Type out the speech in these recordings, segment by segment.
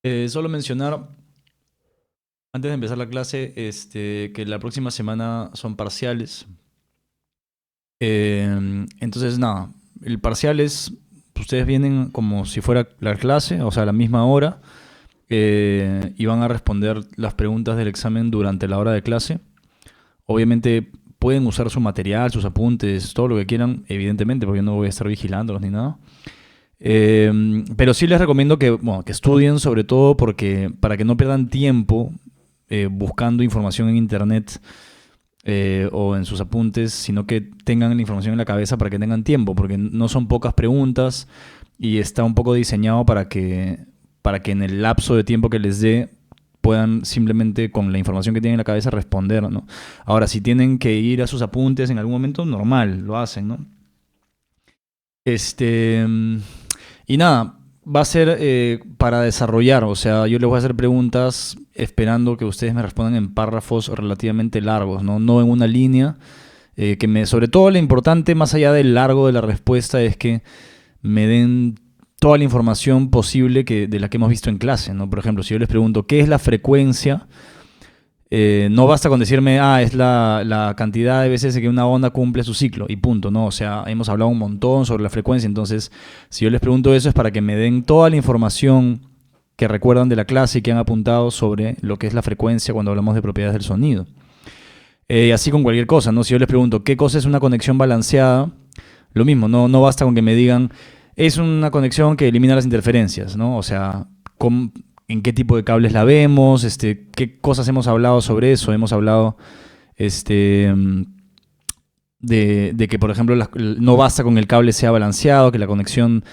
Solo mencionar, antes de empezar la clase, que la próxima semana son parciales. Entonces, nada, el parcial es, ustedes vienen como si fuera la clase, o sea, a la misma hora, y van a responder las preguntas del examen durante la hora de clase. Obviamente pueden usar su material, sus apuntes, todo lo que quieran, evidentemente, porque yo no voy a estar vigilándolos ni nada. Pero sí les recomiendo que, bueno, que estudien, sobre todo porque para que no pierdan tiempo buscando información en internet o en sus apuntes, sino que tengan la información en la cabeza para que tengan tiempo, porque no son pocas preguntas y está un poco diseñado para que en el lapso de tiempo que les dé puedan simplemente con la información que tienen en la cabeza responder, ¿no? Ahora, si tienen que ir a sus apuntes en algún momento, normal, lo hacen, ¿no? Este, y nada, va a ser para desarrollar, o sea, yo les voy a hacer preguntas esperando que ustedes me respondan en párrafos relativamente largos, no en una línea. Sobre todo lo importante, más allá del largo de la respuesta, es que me den toda la información posible de la que hemos visto en clase, ¿no? Por ejemplo, si yo les pregunto, ¿qué es la frecuencia? No basta con decirme, es la cantidad de veces que una onda cumple su ciclo y punto, ¿no? O sea, hemos hablado un montón sobre la frecuencia, entonces si yo les pregunto eso es para que me den toda la información que recuerdan de la clase y que han apuntado sobre lo que es la frecuencia cuando hablamos de propiedades del sonido. Así con cualquier cosa, ¿no? Si yo les pregunto, ¿qué cosa es una conexión balanceada? Lo mismo, no basta con que me digan, es una conexión que elimina las interferencias, ¿no? O sea, en qué tipo de cables la vemos, qué cosas hemos hablado sobre eso. Hemos hablado este, de que, por ejemplo, no basta con que el cable sea balanceado, que la conexión,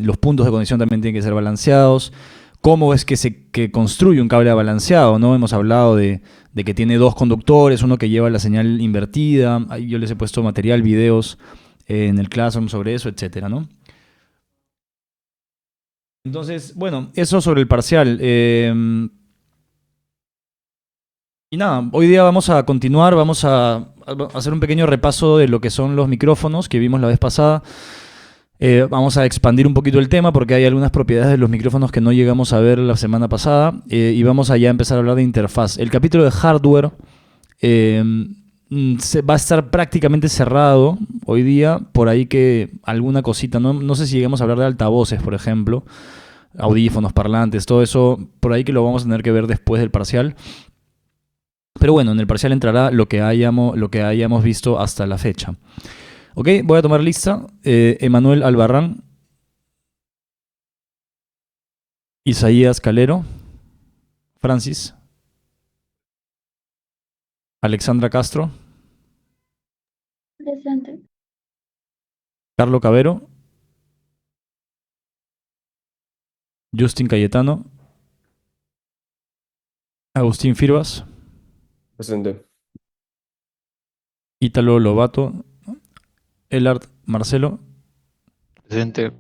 los puntos de conexión también tienen que ser balanceados. ¿Cómo es que construye un cable balanceado? ¿No? Hemos hablado de que tiene dos conductores, uno que lleva la señal invertida. Ahí yo les he puesto material, videos en el Classroom sobre eso, etcétera, ¿no? Entonces, bueno, eso sobre el parcial. Y nada, hoy día vamos a continuar, vamos a hacer un pequeño repaso de lo que son los micrófonos que vimos la vez pasada. Vamos a expandir un poquito el tema porque hay algunas propiedades de los micrófonos que no llegamos a ver la semana pasada y vamos a ya empezar a hablar de interfaz. El capítulo de hardware eh, va a estar prácticamente cerrado hoy día, por ahí que alguna cosita, no sé si llegamos a hablar de altavoces, por ejemplo, audífonos, parlantes, todo eso, por ahí que lo vamos a tener que ver después del parcial. Pero bueno, en el parcial entrará lo que hayamos visto hasta la fecha. Ok, voy a tomar lista. Emanuel Albarrán, Isaías Calero, Francis, Alexandra Castro, Presente. Carlo Cabero, Justin Cayetano, Agustín Firvas, Presente. Ítalo Lobato, Elard Marcelo, Presente.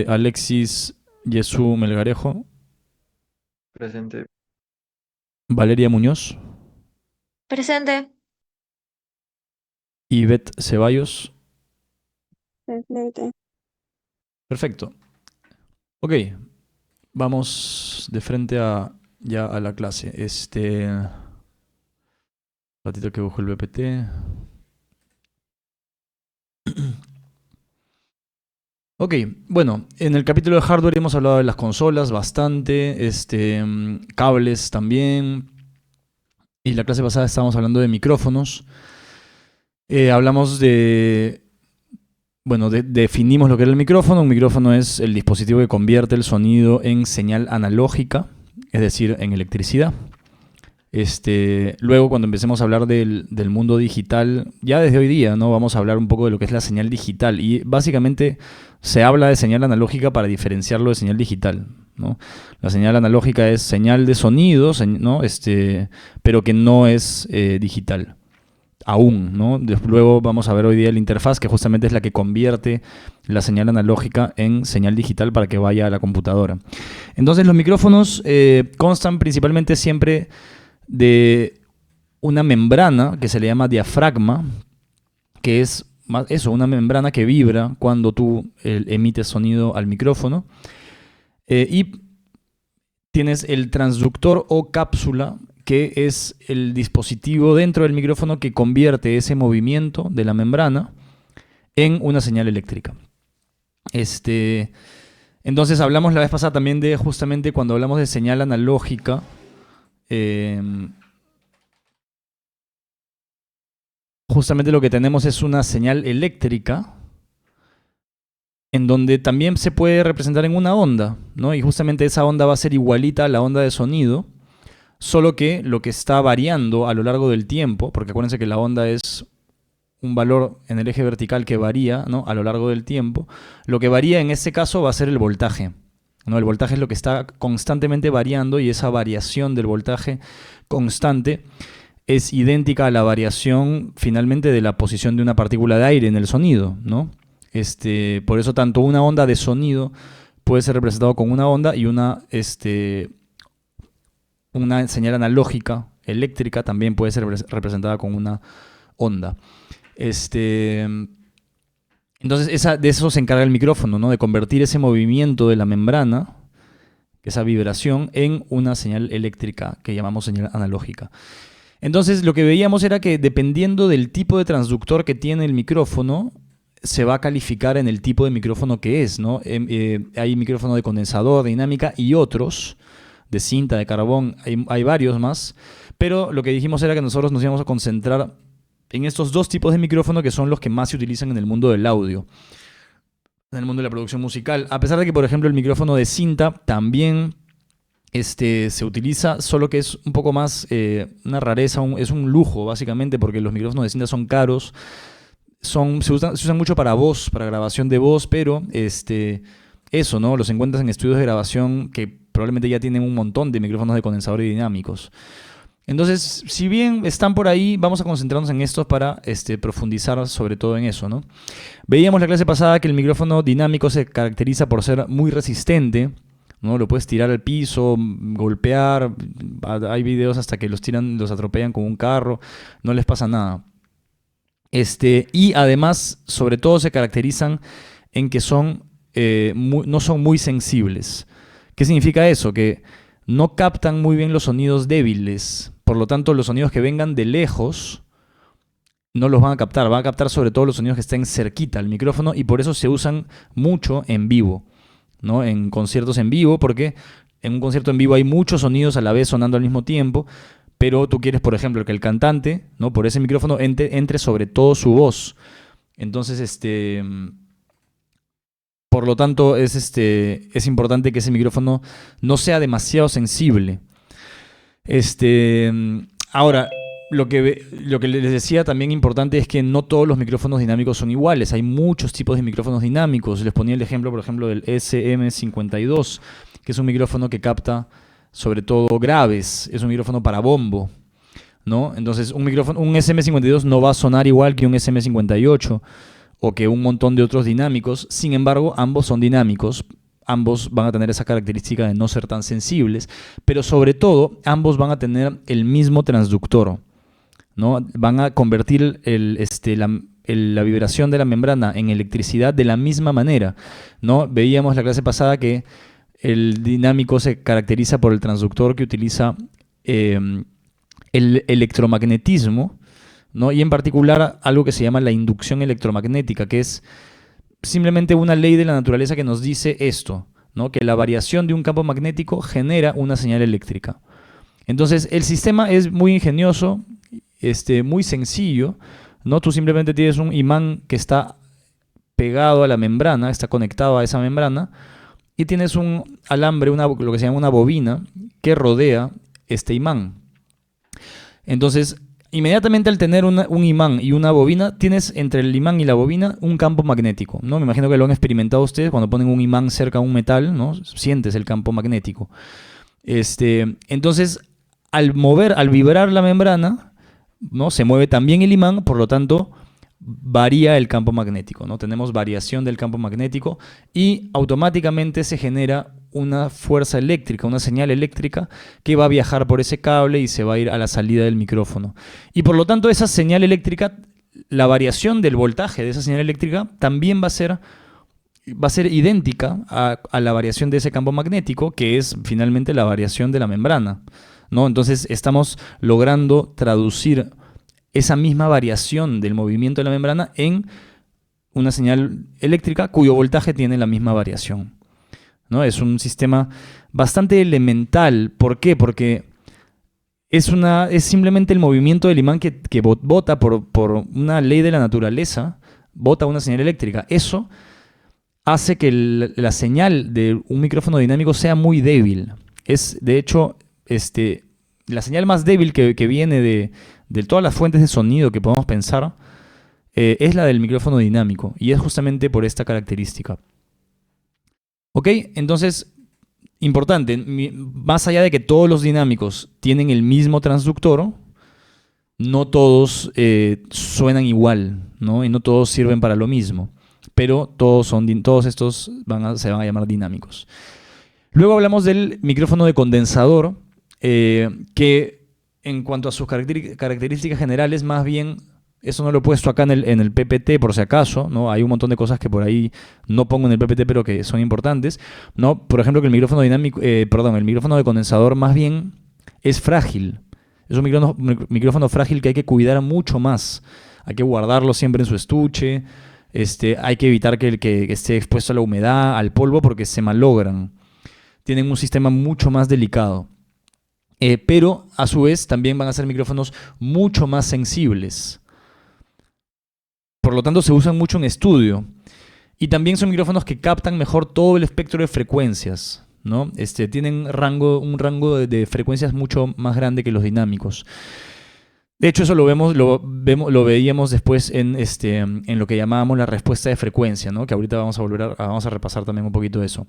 Alexis Jesú Melgarejo, Presente. Valeria Muñoz, Presente. Ivette Ceballos. Presente. Perfecto. Ok, vamos de frente ya a la clase. Ratito que busco el BPT. Ok, bueno, en el capítulo de hardware hemos hablado de las consolas bastante, cables también, y la clase pasada estábamos hablando de micrófonos. Hablamos definimos lo que era el micrófono. Un micrófono es el dispositivo que convierte el sonido en señal analógica, es decir, en electricidad. Luego, cuando empecemos a hablar del mundo digital, ya desde hoy día, ¿no? Vamos a hablar un poco de lo que es la señal digital. Y básicamente se habla de señal analógica para diferenciarlo de señal digital, ¿no? La señal analógica es señal de sonido, ¿no? Pero que no es digital. Aún, ¿no? Luego vamos a ver hoy día la interfaz, que justamente es la que convierte la señal analógica en señal digital para que vaya a la computadora. Entonces, los micrófonos constan principalmente siempre de una membrana que se le llama diafragma, que es una membrana que vibra cuando tú emites sonido al micrófono. Y tienes el transductor o cápsula, que es el dispositivo dentro del micrófono que convierte ese movimiento de la membrana en una señal eléctrica. Entonces hablamos la vez pasada también de justamente cuando hablamos de señal analógica. Justamente lo que tenemos es una señal eléctrica en donde también se puede representar en una onda, ¿no? Y justamente esa onda va a ser igualita a la onda de sonido, solo que lo que está variando a lo largo del tiempo, porque acuérdense que la onda es un valor en el eje vertical que varía, ¿no?, a lo largo del tiempo, lo que varía en este caso va a ser el voltaje, ¿no? El voltaje es lo que está constantemente variando y esa variación del voltaje constante es idéntica a la variación finalmente de la posición de una partícula de aire en el sonido, ¿no? Por eso tanto una onda de sonido puede ser representado con una onda y una señal analógica eléctrica también puede ser representada con una onda. Entonces de eso se encarga el micrófono, ¿no? De convertir ese movimiento de la membrana, esa vibración, en una señal eléctrica que llamamos señal analógica. Entonces lo que veíamos era que dependiendo del tipo de transductor que tiene el micrófono, se va a calificar en el tipo de micrófono que es, ¿no? Hay micrófono de condensador, de dinámica y otros, de cinta, de carbón, hay varios más, pero lo que dijimos era que nosotros nos íbamos a concentrar en estos dos tipos de micrófono que son los que más se utilizan en el mundo del audio, en el mundo de la producción musical. A pesar de que, por ejemplo, el micrófono de cinta también se utiliza, solo que es un poco más una rareza, es un lujo básicamente, porque los micrófonos de cinta son caros, se usan mucho para voz, para grabación de voz, pero eso, ¿no? Los encuentras en estudios de grabación que probablemente ya tienen un montón de micrófonos de condensador y dinámicos. Entonces, si bien están por ahí, vamos a concentrarnos en estos para profundizar sobre todo en eso, ¿no? Veíamos la clase pasada que el micrófono dinámico se caracteriza por ser muy resistente, ¿no? Lo puedes tirar al piso, golpear, hay videos hasta que los atropellan con un carro, no les pasa nada. Y además, sobre todo, se caracterizan en que no son muy sensibles. ¿Qué significa eso? Que no captan muy bien los sonidos débiles. Por lo tanto, los sonidos que vengan de lejos no los van a captar. Van a captar sobre todo los sonidos que estén cerquita al micrófono y por eso se usan mucho en vivo, ¿no? En conciertos en vivo, porque en un concierto en vivo hay muchos sonidos a la vez sonando al mismo tiempo, pero tú quieres, por ejemplo, que el cantante, ¿no?, por ese micrófono entre sobre todo su voz. Entonces, por lo tanto, es importante que ese micrófono no sea demasiado sensible. Ahora, lo que les decía también importante es que no todos los micrófonos dinámicos son iguales. Hay muchos tipos de micrófonos dinámicos. Les ponía el ejemplo, por ejemplo, del SM52, que es un micrófono que capta sobre todo graves, es un micrófono para bombo, ¿no? Entonces un SM52 no va a sonar igual que un SM58 o que un montón de otros dinámicos. Sin embargo, ambos son dinámicos, ambos van a tener esa característica de no ser tan sensibles, pero sobre todo ambos van a tener el mismo transductor, ¿no? Van a convertir la vibración de la membrana en electricidad de la misma manera, ¿no? Veíamos la clase pasada que el dinámico se caracteriza por el transductor que utiliza el electromagnetismo, ¿no? Y en particular algo que se llama la inducción electromagnética, que es simplemente una ley de la naturaleza que nos dice esto, ¿no? Que la variación de un campo magnético genera una señal eléctrica. Entonces el sistema es muy ingenioso, muy sencillo, ¿no? Tú simplemente tienes un imán que está pegado a la membrana, está conectado a esa membrana, y tienes un alambre, lo que se llama una bobina, que rodea este imán. Entonces, inmediatamente al tener un imán y una bobina, tienes entre el imán y la bobina un campo magnético, ¿no? Me imagino que lo han experimentado ustedes cuando ponen un imán cerca a un metal, ¿no? Sientes el campo magnético. Entonces, al vibrar la membrana, ¿no?, se mueve también el imán, por lo tanto varía el campo magnético, ¿no? Tenemos variación del campo magnético y automáticamente se genera una fuerza eléctrica, una señal eléctrica que va a viajar por ese cable y se va a ir a la salida del micrófono. Y por lo tanto esa señal eléctrica, la variación del voltaje de esa señal eléctrica también va a ser va a ser idéntica a la variación de ese campo magnético, que es finalmente la variación de la membrana, ¿no? Entonces estamos logrando traducir esa misma variación del movimiento de la membrana en una señal eléctrica cuyo voltaje tiene la misma variación, ¿no? Es un sistema bastante elemental. ¿Por qué? Porque es simplemente el movimiento del imán que bota por una ley de la naturaleza, bota una señal eléctrica. Eso hace que la señal de un micrófono dinámico sea muy débil. Es, de hecho, la señal más débil que viene de todas las fuentes de sonido que podemos pensar, es la del micrófono dinámico, y es justamente por esta característica. ¿Ok? Entonces, importante, más allá de que todos los dinámicos tienen el mismo transductor, no todos suenan igual, ¿no? Y no todos sirven para lo mismo, pero todos estos se van a llamar dinámicos. Luego hablamos del micrófono de condensador, que en cuanto a sus características generales, más bien, eso no lo he puesto acá en el PPT por si acaso, ¿no? Hay un montón de cosas que por ahí no pongo en el PPT pero que son importantes, ¿no? Por ejemplo, que el micrófono el micrófono de condensador más bien es frágil. Es un micrófono frágil que hay que cuidar mucho más. Hay que guardarlo siempre en su estuche. Hay que evitar que esté expuesto a la humedad, al polvo, porque se malogran. Tienen un sistema mucho más delicado. Pero a su vez también van a ser micrófonos mucho más sensibles. Por lo tanto, se usan mucho en estudio. Y también son micrófonos que captan mejor todo el espectro de frecuencias, ¿no? Tienen un rango de frecuencias mucho más grande que los dinámicos. De hecho, eso lo veíamos después en lo que llamábamos la respuesta de frecuencia, ¿no? Que ahorita vamos a repasar también un poquito de eso.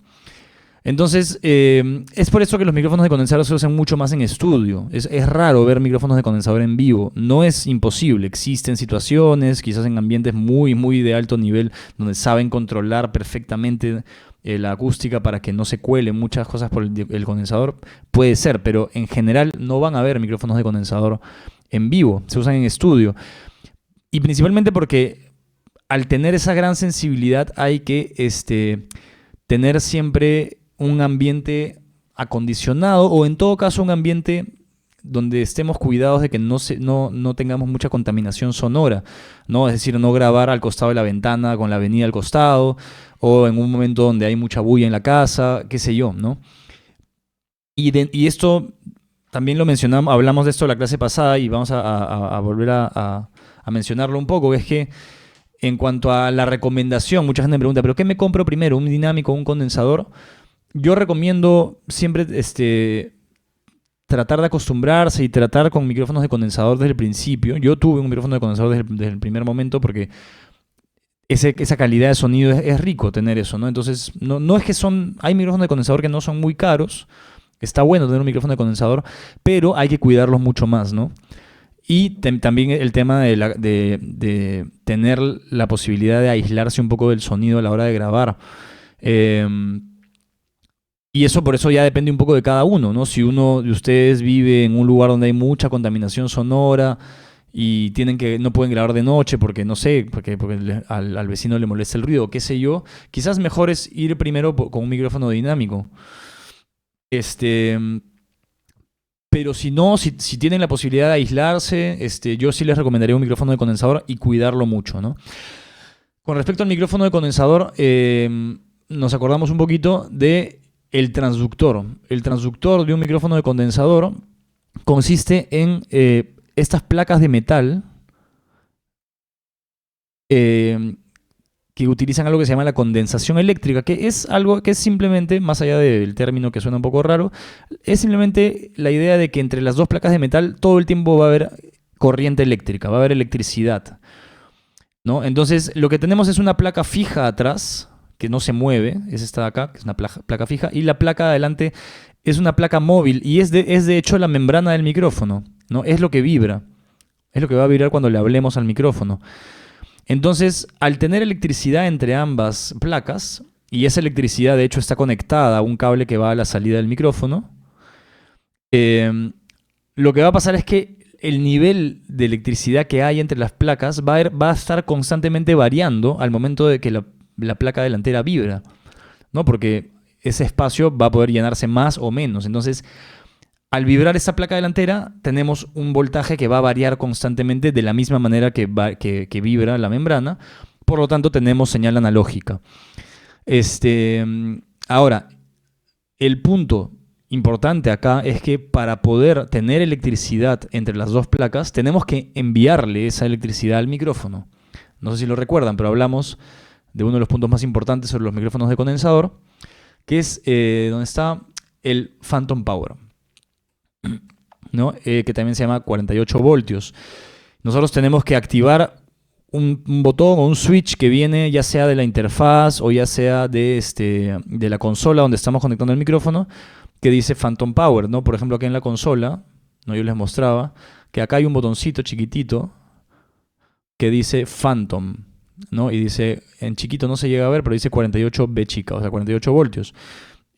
Entonces, es por eso que los micrófonos de condensador se usan mucho más en estudio. Es raro ver micrófonos de condensador en vivo. No es imposible. Existen situaciones, quizás en ambientes muy, muy de alto nivel, donde saben controlar perfectamente la acústica para que no se cuelen muchas cosas por el condensador. Puede ser, pero en general no van a haber micrófonos de condensador en vivo. Se usan en estudio. Y principalmente porque al tener esa gran sensibilidad hay que tener siempre un ambiente acondicionado, o en todo caso un ambiente donde estemos cuidados de que no tengamos mucha contaminación sonora, ¿no? Es decir, no grabar al costado de la ventana con la avenida al costado, o en un momento donde hay mucha bulla en la casa, qué sé yo, ¿no? Y esto también lo mencionamos, hablamos de esto en la clase pasada y vamos a volver a mencionarlo un poco, es que en cuanto a la recomendación, mucha gente me pregunta, ¿pero qué me compro primero, un dinámico o un condensador? Yo recomiendo siempre tratar de acostumbrarse y tratar con micrófonos de condensador desde el principio. Yo tuve un micrófono de condensador desde el primer momento porque esa calidad de sonido es rico tener eso, ¿no? Entonces, no es que hay micrófonos de condensador que no son muy caros. Está bueno tener un micrófono de condensador, pero hay que cuidarlos mucho más, ¿no? Y también el tema de tener la posibilidad de aislarse un poco del sonido a la hora de grabar. Y eso por eso ya depende un poco de cada uno, ¿no? Si uno de ustedes vive en un lugar donde hay mucha contaminación sonora y no pueden grabar de noche porque, no sé, porque al vecino le molesta el ruido, qué sé yo, quizás mejor es ir primero con un micrófono dinámico. Pero si no, si tienen la posibilidad de aislarse, yo sí les recomendaría un micrófono de condensador y cuidarlo mucho, ¿no? Con respecto al micrófono de condensador, nos acordamos un poquito de el transductor. El transductor de un micrófono de condensador consiste en estas placas de metal que utilizan algo que se llama la condensación eléctrica, que es algo que es simplemente, más allá del término que suena un poco raro, es simplemente la idea de que entre las dos placas de metal todo el tiempo va a haber corriente eléctrica, va a haber electricidad, ¿no? Entonces, lo que tenemos es una placa fija atrás, que no se mueve, es esta de acá, que es una placa fija, y la placa de adelante es una placa móvil, y es de hecho la membrana del micrófono, ¿no? Es lo que vibra, es lo que va a vibrar cuando le hablemos al micrófono. Entonces, al tener electricidad entre ambas placas, y esa electricidad de hecho está conectada a un cable que va a la salida del micrófono, lo que va a pasar es que el nivel de electricidad que hay entre las placas va a estar constantemente variando al momento de que la placa delantera vibra, ¿no? Porque ese espacio va a poder llenarse más o menos. Entonces, al vibrar esa placa delantera, tenemos un voltaje que va a variar constantemente de la misma manera que vibra la membrana. Por lo tanto, tenemos señal analógica. Ahora, el punto importante acá es que para poder tener electricidad entre las dos placas, tenemos que enviarle esa electricidad al micrófono. No sé si lo recuerdan, pero hablamos de uno de los puntos más importantes sobre los micrófonos de condensador, que es donde está el phantom power, ¿no? Que también se llama 48 voltios. Nosotros tenemos que activar un botón o un switch que viene ya sea de la interfaz o ya sea de la consola donde estamos conectando el micrófono, que dice Phantom Power, ¿no? Por ejemplo, aquí en la consola, ¿no? Yo les mostraba que acá hay un botoncito chiquitito que dice Phantom, ¿no? Y dice, en chiquito no se llega a ver, pero dice 48V chica, o sea, 48 voltios.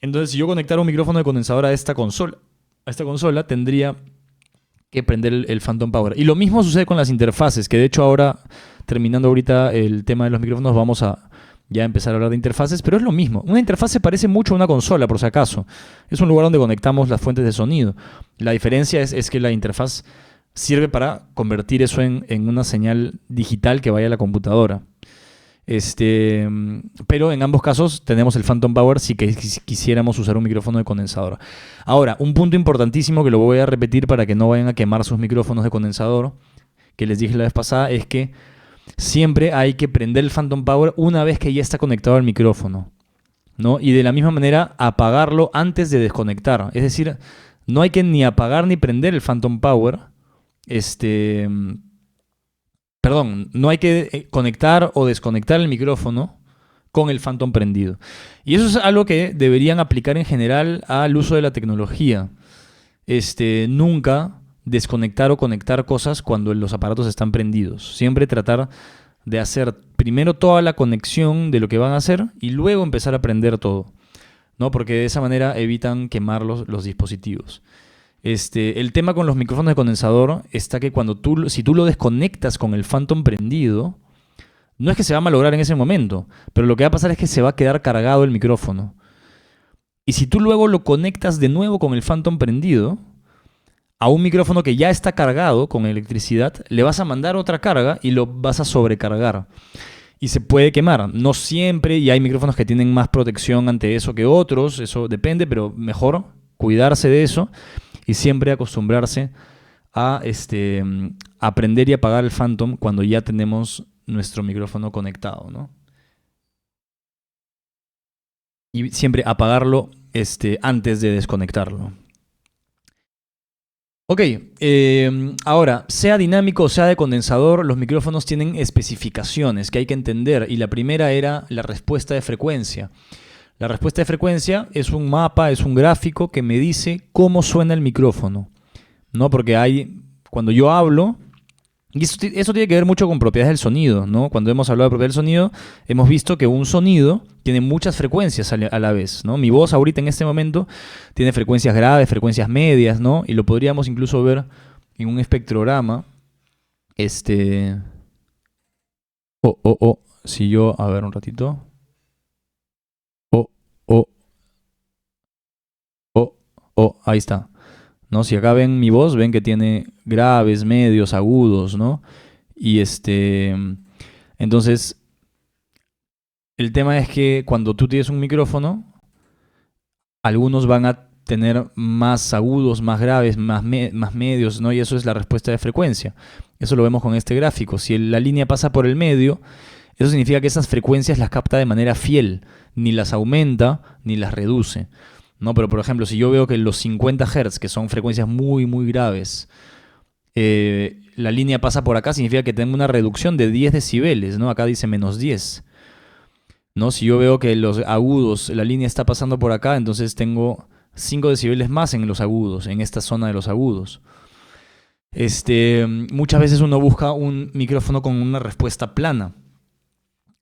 Entonces, si yo conectara un micrófono de condensador a esta consola, tendría que prender el Phantom Power. Y lo mismo sucede con las interfaces, que de hecho ahora, terminando ahorita el tema de los micrófonos, vamos a ya empezar a hablar de interfaces, pero es lo mismo. Una interfaz se parece mucho a una consola, por si acaso. Es un lugar donde conectamos las fuentes de sonido. La diferencia es que la interfaz sirve para convertir eso en una señal digital que vaya a la computadora. Pero en ambos casos tenemos el Phantom Power si quisiéramos usar un micrófono de condensador. Ahora, un punto importantísimo que lo voy a repetir para que no vayan a quemar sus micrófonos de condensador, que les dije la vez pasada, es que siempre hay que prender el Phantom Power una vez que ya está conectado al micrófono, ¿no? Y de la misma manera apagarlo antes de desconectar. Es decir, no hay que ni apagar ni prender el Phantom Power. No hay que conectar o desconectar el micrófono con el Phantom prendido. Y eso es algo que deberían aplicar en general al uso de la tecnología. Nunca desconectar o conectar cosas cuando los aparatos están prendidos. Siempre tratar de hacer primero toda la conexión de lo que van a hacer y luego empezar a prender todo, ¿no? Porque de esa manera evitan quemar los dispositivos. El tema con los micrófonos de condensador está que si tú lo desconectas con el Phantom prendido, no es que se va a malograr en ese momento, pero lo que va a pasar es que se va a quedar cargado el micrófono. Y si tú luego lo conectas de nuevo con el Phantom prendido, a un micrófono que ya está cargado con electricidad, le vas a mandar otra carga y lo vas a sobrecargar. Y se puede quemar. No siempre, y hay micrófonos que tienen más protección ante eso que otros, eso depende, pero mejor cuidarse de eso y siempre acostumbrarse a aprender y apagar el Phantom cuando ya tenemos nuestro micrófono conectado, ¿no? Y siempre apagarlo antes de desconectarlo. Ok, ahora, sea dinámico o sea de condensador, los micrófonos tienen especificaciones que hay que entender, y la primera era la respuesta de frecuencia. La respuesta de frecuencia es un mapa, es un gráfico que me dice cómo suena el micrófono, ¿no? Porque cuando yo hablo, y eso tiene que ver mucho con propiedades del sonido, ¿no? Cuando hemos hablado de propiedades del sonido, hemos visto que un sonido tiene muchas frecuencias a la vez, ¿no? Mi voz ahorita en este momento tiene frecuencias graves, frecuencias medias, ¿no? Y lo podríamos incluso ver en un espectrograma. Si yo, a ver un ratito. Ahí está. ¿No? Si acá ven mi voz, ven que tiene graves, medios, agudos, ¿no? Y entonces, el tema es que cuando tú tienes un micrófono, algunos van a tener más agudos, más graves, más medios, ¿no? Y eso es la respuesta de frecuencia. Eso lo vemos con este gráfico. Si la línea pasa por el medio, eso significa que esas frecuencias las capta de manera fiel, ni las aumenta ni las reduce, ¿no? Pero, por ejemplo, si yo veo que los 50 Hz, que son frecuencias muy, muy graves, la línea pasa por acá, significa que tengo una reducción de 10 decibeles, ¿no? Acá dice menos 10, ¿no? Si yo veo que los agudos, la línea está pasando por acá, entonces tengo 5 decibeles más en los agudos, en esta zona de los agudos. Muchas veces uno busca un micrófono con una respuesta plana,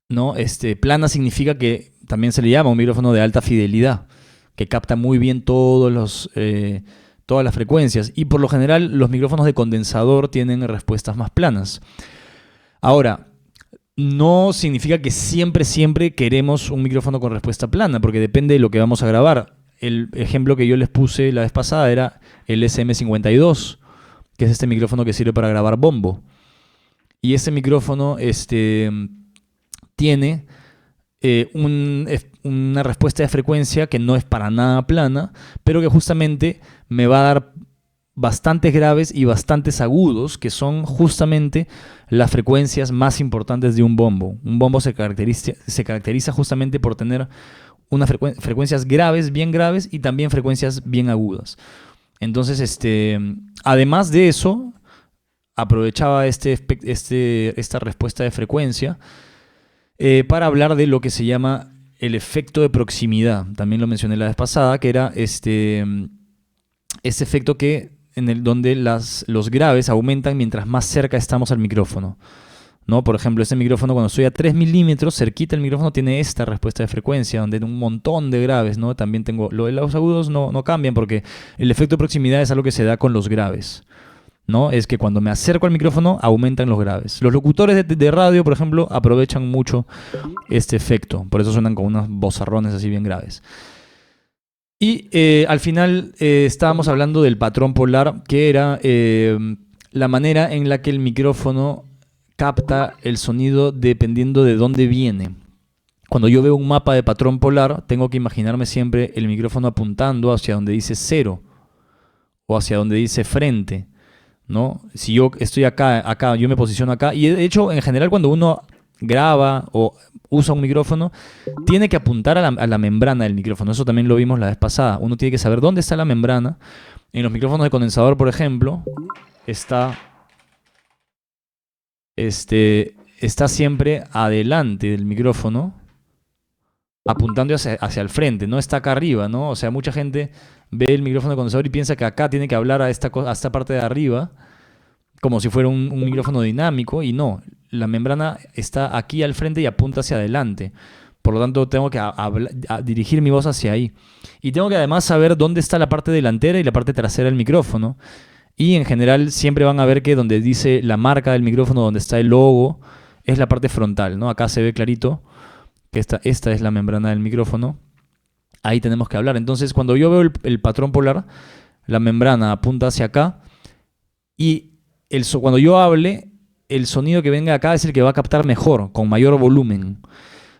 ¿no? Plana significa que también se le llama un micrófono de alta fidelidad, que capta muy bien todas las frecuencias. Y por lo general los micrófonos de condensador tienen respuestas más planas. Ahora, no significa que siempre queremos un micrófono con respuesta plana, porque depende de lo que vamos a grabar. El ejemplo que yo les puse la vez pasada era el SM52, que es este micrófono que sirve para grabar bombo. Y ese micrófono tiene una respuesta de frecuencia que no es para nada plana, pero que justamente me va a dar bastantes graves y bastantes agudos, que son justamente las frecuencias más importantes de un bombo. Un bombo se caracteriza justamente por tener unas frecuencias graves, bien graves, y también frecuencias bien agudas. Entonces, además de eso, aprovechaba esta respuesta de frecuencia para hablar de lo que se llama el efecto de proximidad. También lo mencioné la vez pasada, que era este efecto donde los graves aumentan mientras más cerca estamos al micrófono, ¿no? Por ejemplo, este micrófono, cuando estoy a 3 milímetros, cerquita el micrófono, tiene esta respuesta de frecuencia, donde tiene un montón de graves, ¿no? También tengo, los agudos no cambian, porque el efecto de proximidad es algo que se da con los graves, ¿no? Es que cuando me acerco al micrófono, aumentan los graves. Los locutores de radio, por ejemplo, aprovechan mucho este efecto, por eso suenan con unos vozarrones así bien graves. Y al final estábamos hablando del patrón polar, que era la manera en la que el micrófono capta el sonido dependiendo de dónde viene. Cuando yo veo un mapa de patrón polar, tengo que imaginarme siempre el micrófono apuntando hacia donde dice 0 o hacia donde dice frente, ¿no? Si yo estoy acá, yo me posiciono acá. Y de hecho, en general, cuando uno graba o usa un micrófono, tiene que apuntar a la membrana del micrófono. Eso también lo vimos la vez pasada. Uno tiene que saber dónde está la membrana. En los micrófonos de condensador, por ejemplo, está siempre adelante del micrófono, apuntando hacia el frente, no está acá arriba, ¿no? O sea, mucha gente ve el micrófono de condensador y piensa que acá tiene que hablar a esta parte de arriba, como si fuera un micrófono dinámico, y no. La membrana está aquí al frente y apunta hacia adelante. Por lo tanto, tengo que dirigir mi voz hacia ahí. Y tengo que además saber dónde está la parte delantera y la parte trasera del micrófono. Y en general siempre van a ver que donde dice la marca del micrófono, donde está el logo, es la parte frontal, ¿no? Acá se ve clarito que esta es la membrana del micrófono. Ahí tenemos que hablar. Entonces, cuando yo veo el patrón polar, la membrana apunta hacia acá y cuando yo hable, el sonido que venga acá es el que va a captar mejor, con mayor volumen,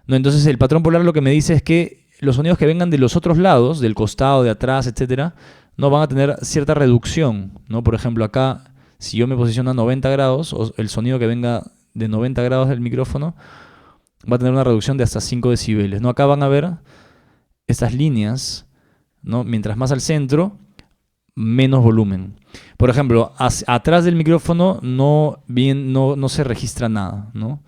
¿no? Entonces, el patrón polar lo que me dice es que los sonidos que vengan de los otros lados, del costado, de atrás, etcétera, no van a tener cierta reducción, ¿no? Por ejemplo, acá, si yo me posiciono a 90 grados, el sonido que venga de 90 grados del micrófono va a tener una reducción de hasta 5 decibeles, ¿no? Acá van a ver estas líneas, ¿no? Mientras más al centro, menos volumen. Por ejemplo, atrás del micrófono no se registra nada, ¿no?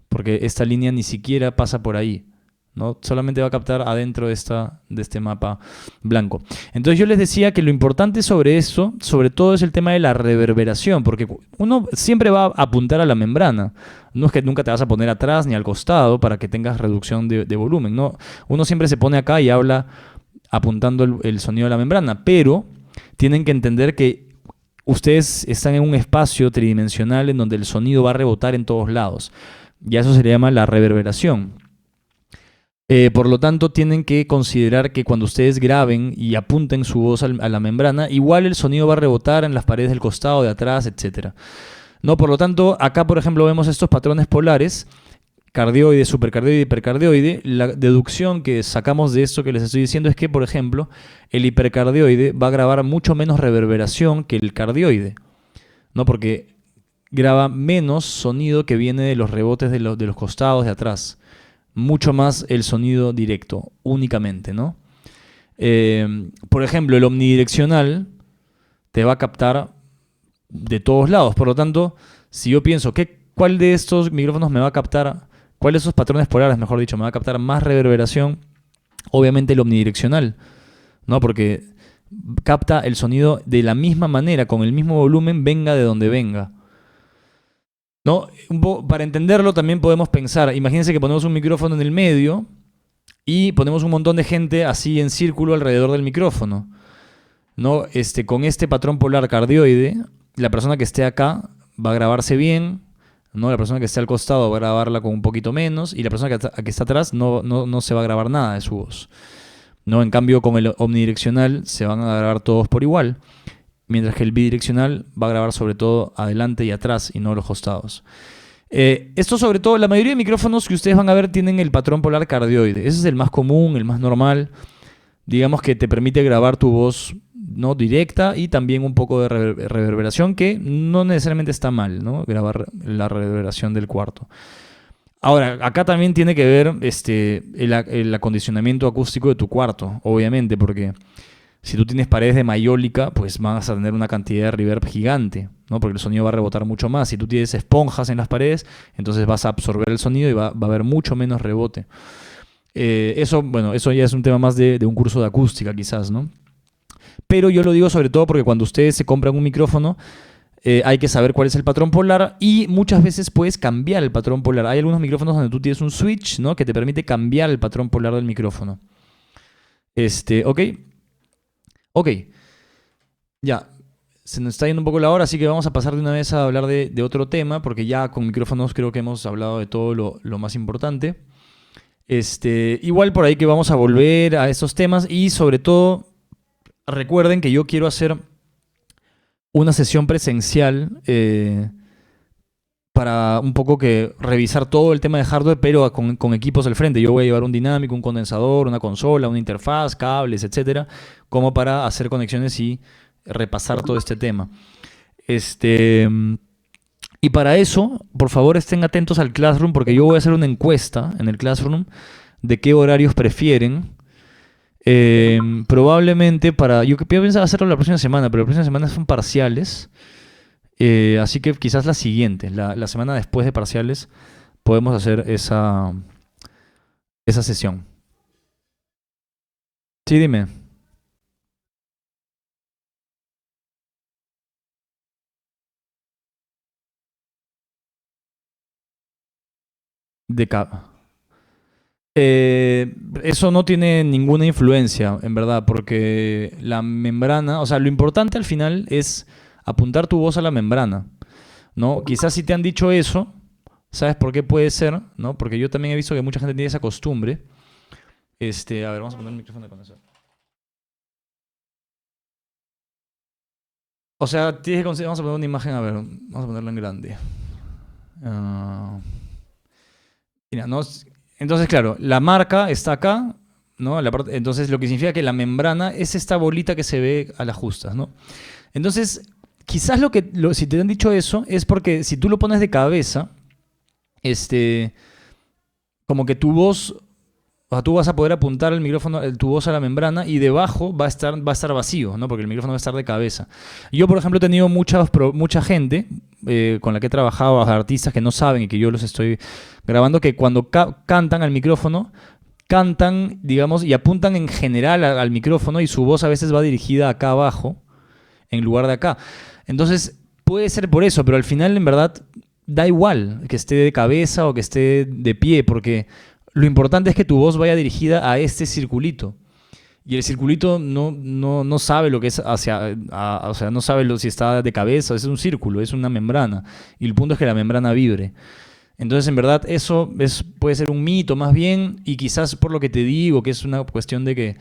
Porque esta línea ni siquiera pasa por ahí, ¿no? Solamente va a captar adentro de este mapa blanco. Entonces yo les decía que lo importante sobre eso, sobre todo, es el tema de la reverberación, porque uno siempre va a apuntar a la membrana. No es que nunca te vas a poner atrás ni al costado para que tengas reducción de volumen, ¿no? Uno siempre se pone acá y habla apuntando el sonido a la membrana, pero tienen que entender que ustedes están en un espacio tridimensional en donde el sonido va a rebotar en todos lados. Y a eso se le llama la reverberación. Por lo tanto, tienen que considerar que cuando ustedes graben y apunten su voz a la membrana, igual el sonido va a rebotar en las paredes del costado, de atrás, etc. ¿No? Por lo tanto, acá, por ejemplo, vemos estos patrones polares, cardioide, supercardioide, hipercardioide. La deducción que sacamos de esto que les estoy diciendo es que, por ejemplo, el hipercardioide va a grabar mucho menos reverberación que el cardioide, ¿no? Porque graba menos sonido que viene de los rebotes de los costados, de atrás. Mucho más el sonido directo, únicamente, ¿no? Por ejemplo, el omnidireccional te va a captar de todos lados. Por lo tanto, si yo pienso, ¿cuál de estos micrófonos me va a captar, cuál de esos patrones polares, mejor dicho, me va a captar más reverberación? Obviamente el omnidireccional, ¿no? Porque capta el sonido de la misma manera, con el mismo volumen, venga de donde venga, ¿no? Para entenderlo también podemos pensar, imagínense que ponemos un micrófono en el medio y ponemos un montón de gente así en círculo alrededor del micrófono, ¿no? Con este patrón polar cardioide, la persona que esté acá va a grabarse bien, ¿no? La persona que esté al costado va a grabarla con un poquito menos y la persona que está atrás no se va a grabar nada de su voz, ¿no? En cambio, con el omnidireccional se van a grabar todos por igual, mientras que el bidireccional va a grabar sobre todo adelante y atrás y no los costados. Esto sobre todo, la mayoría de micrófonos que ustedes van a ver tienen el patrón polar cardioide. Ese es el más común, el más normal. Digamos que te permite grabar tu voz no directa y también un poco de reverberación, que no necesariamente está mal, ¿no? Grabar la reverberación del cuarto. Ahora, acá también tiene que ver el acondicionamiento acústico de tu cuarto, obviamente, porque si tú tienes paredes de mayólica, pues vas a tener una cantidad de reverb gigante, ¿no? Porque el sonido va a rebotar mucho más. Si tú tienes esponjas en las paredes, entonces vas a absorber el sonido y va a haber mucho menos rebote. Bueno, eso ya es un tema más de un curso de acústica, quizás, ¿no? Pero yo lo digo sobre todo porque cuando ustedes se compran un micrófono, hay que saber cuál es el patrón polar y muchas veces puedes cambiar el patrón polar. Hay algunos micrófonos donde tú tienes un switch, ¿no? Que te permite cambiar el patrón polar del micrófono. ¿Ok? Ok. Ya. Se nos está yendo un poco la hora, así que vamos a pasar de una vez a hablar de otro tema, porque ya con micrófonos creo que hemos hablado de todo lo más importante. Igual por ahí que vamos a volver a estos temas y sobre todo recuerden que yo quiero hacer una sesión presencial para un poco que revisar todo el tema de hardware, pero con equipos al frente. Yo voy a llevar un dinámico, un condensador, una consola, una interfaz, cables, etcétera, como para hacer conexiones y repasar todo este tema. Y para eso, por favor, estén atentos al Classroom, porque yo voy a hacer una encuesta en el Classroom de qué horarios prefieren. Probablemente yo pensaba hacerlo la próxima semana, pero la próxima semana son parciales. Así que quizás la siguiente, la semana después de parciales, podemos hacer esa sesión. Sí, dime. De ca- Eso no tiene ninguna influencia, en verdad, porque la membrana, o sea, lo importante al final es apuntar tu voz a la membrana, ¿no? Quizás si te han dicho eso, ¿sabes por qué puede ser? ¿No? Porque yo también he visto que mucha gente tiene esa costumbre. A ver, vamos a poner el micrófono de condensador. O sea, tienes que vamos a poner una imagen, a ver, vamos a ponerla en grande. Ah, mira, ¿no? Entonces, claro, la marca está acá, ¿no? Entonces, lo que significa que la membrana es esta bolita que se ve a las justas, ¿no? Entonces, quizás si te han dicho eso, es porque si tú lo pones de cabeza, como que tu voz, o sea, tú vas a poder apuntar el micrófono, tu voz a la membrana y debajo va a estar vacío, ¿no? Porque el micrófono va a estar de cabeza. Yo, por ejemplo, he tenido mucha gente con la que he trabajado, artistas que no saben y que yo los estoy grabando, que cuando cantan al micrófono, cantan, digamos, y apuntan en general al micrófono y su voz a veces va dirigida acá abajo en lugar de acá. Entonces, puede ser por eso, pero al final, en verdad, da igual que esté de cabeza o que esté de pie, porque lo importante es que tu voz vaya dirigida a este circulito. Y el circulito no sabe lo que es o sea, no sabe si está de cabeza, es un círculo, es una membrana. Y el punto es que la membrana vibre. Entonces, en verdad, eso puede ser un mito más bien, y quizás por lo que te digo, que es una cuestión de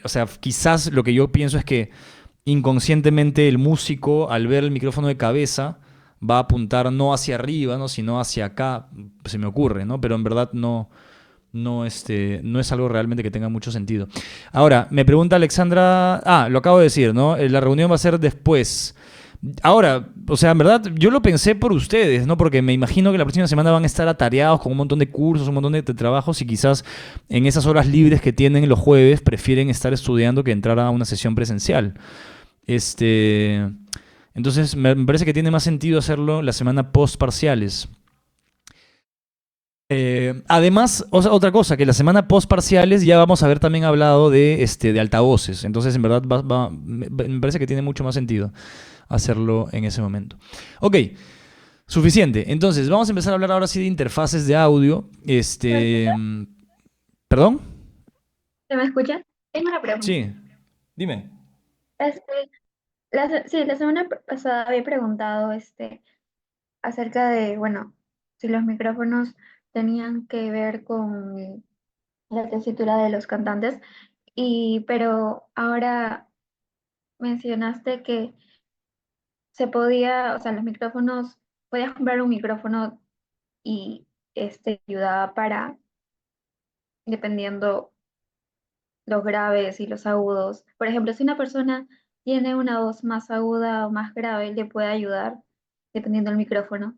o sea, quizás lo que yo pienso es que inconscientemente el músico, al ver el micrófono de cabeza, va a apuntar no hacia arriba, ¿no? Sino hacia acá, se me ocurre, ¿no? Pero en verdad no es algo realmente que tenga mucho sentido. Ahora, me pregunta Alexandra, lo acabo de decir, ¿no? La reunión va a ser después. Ahora, o sea, en verdad, yo lo pensé por ustedes, ¿no? Porque me imagino que la próxima semana van a estar atareados con un montón de cursos, un montón de trabajos y quizás en esas horas libres que tienen los jueves prefieren estar estudiando que entrar a una sesión presencial. Entonces, me parece que tiene más sentido hacerlo la semana post parciales. Además, otra cosa, que la semana post parciales ya vamos a haber también hablado de altavoces. Entonces, en verdad, me parece que tiene mucho más sentido hacerlo en ese momento. Ok, suficiente. Entonces, vamos a empezar a hablar ahora sí de interfaces de audio. ¿Perdón? ¿Se me escucha? Tengo una pregunta. Sí, dime. Sí, la semana pasada había preguntado, acerca de, bueno, si los micrófonos tenían que ver con la tesitura de los cantantes, pero ahora mencionaste que se podía, o sea, los micrófonos, podías comprar un micrófono y este ayudaba para, dependiendo los graves y los agudos. Por ejemplo, si una persona tiene una voz más aguda o más grave, le puede ayudar dependiendo del micrófono,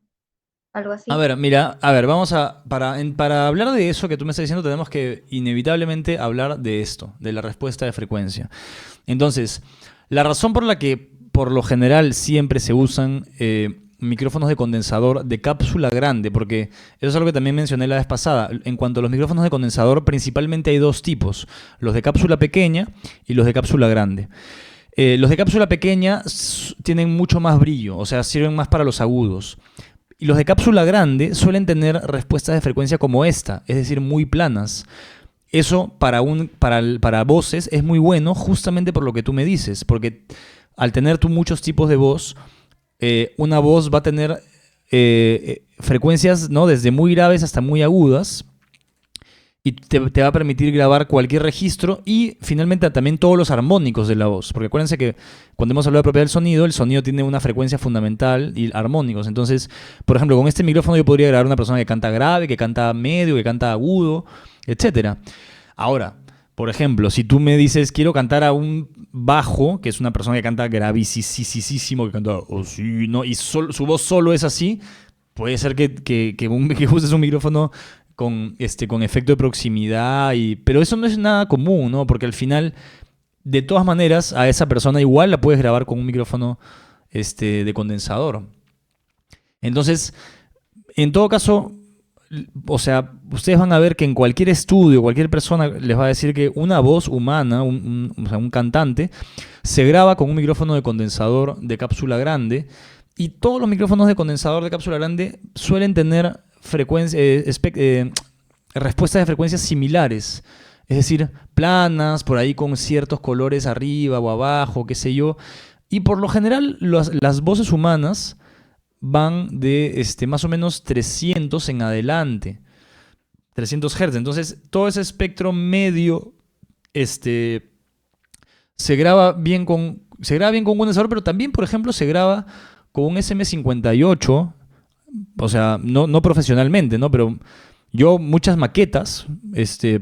algo A así. ver, mira, a ver, vamos a, para hablar de eso que tú me estás diciendo, tenemos que inevitablemente hablar de esto, de la respuesta de frecuencia. Entonces, la razón por la que por lo general siempre se usan micrófonos de condensador de cápsula grande, porque eso es algo que también mencioné la vez pasada. En cuanto a los micrófonos de condensador, principalmente hay dos tipos, los de cápsula pequeña y los de cápsula grande. Los de cápsula pequeña tienen mucho más brillo, o sea, sirven más para los agudos. Y los de cápsula grande suelen tener respuestas de frecuencia como esta, es decir, muy planas. Eso para voces es muy bueno justamente por lo que tú me dices, porque al tener tú muchos tipos de voz, una voz va a tener frecuencias, ¿no?, desde muy graves hasta muy agudas, y te va a permitir grabar cualquier registro y finalmente también todos los armónicos de la voz. Porque acuérdense que cuando hemos hablado de propiedad del sonido, el sonido tiene una frecuencia fundamental y armónicos. Entonces, por ejemplo, con este micrófono yo podría grabar una persona que canta grave, que canta medio, que canta agudo, etcétera. Ahora, por ejemplo, si tú me dices quiero cantar a un bajo, que es una persona que canta gravísimo, que canta oh, sí, no, y su voz solo es así, puede ser que uses un micrófono con efecto de proximidad, pero eso no es nada común, ¿no? Porque al final, de todas maneras, a esa persona igual la puedes grabar con un micrófono de condensador. Entonces, en todo caso, o sea, ustedes van a ver que en cualquier estudio, cualquier persona les va a decir que una voz humana, o sea, un cantante, se graba con un micrófono de condensador de cápsula grande, y todos los micrófonos de condensador de cápsula grande suelen tener respuestas de frecuencias similares, es decir, planas, por ahí con ciertos colores arriba o abajo, qué sé yo, y por lo general las voces humanas van de más o menos 300 en adelante, 300 Hz. Entonces, todo ese espectro medio se graba bien con un condensador, pero también, por ejemplo, se graba con un SM58, o sea, no profesionalmente, ¿no? Pero yo muchas maquetas,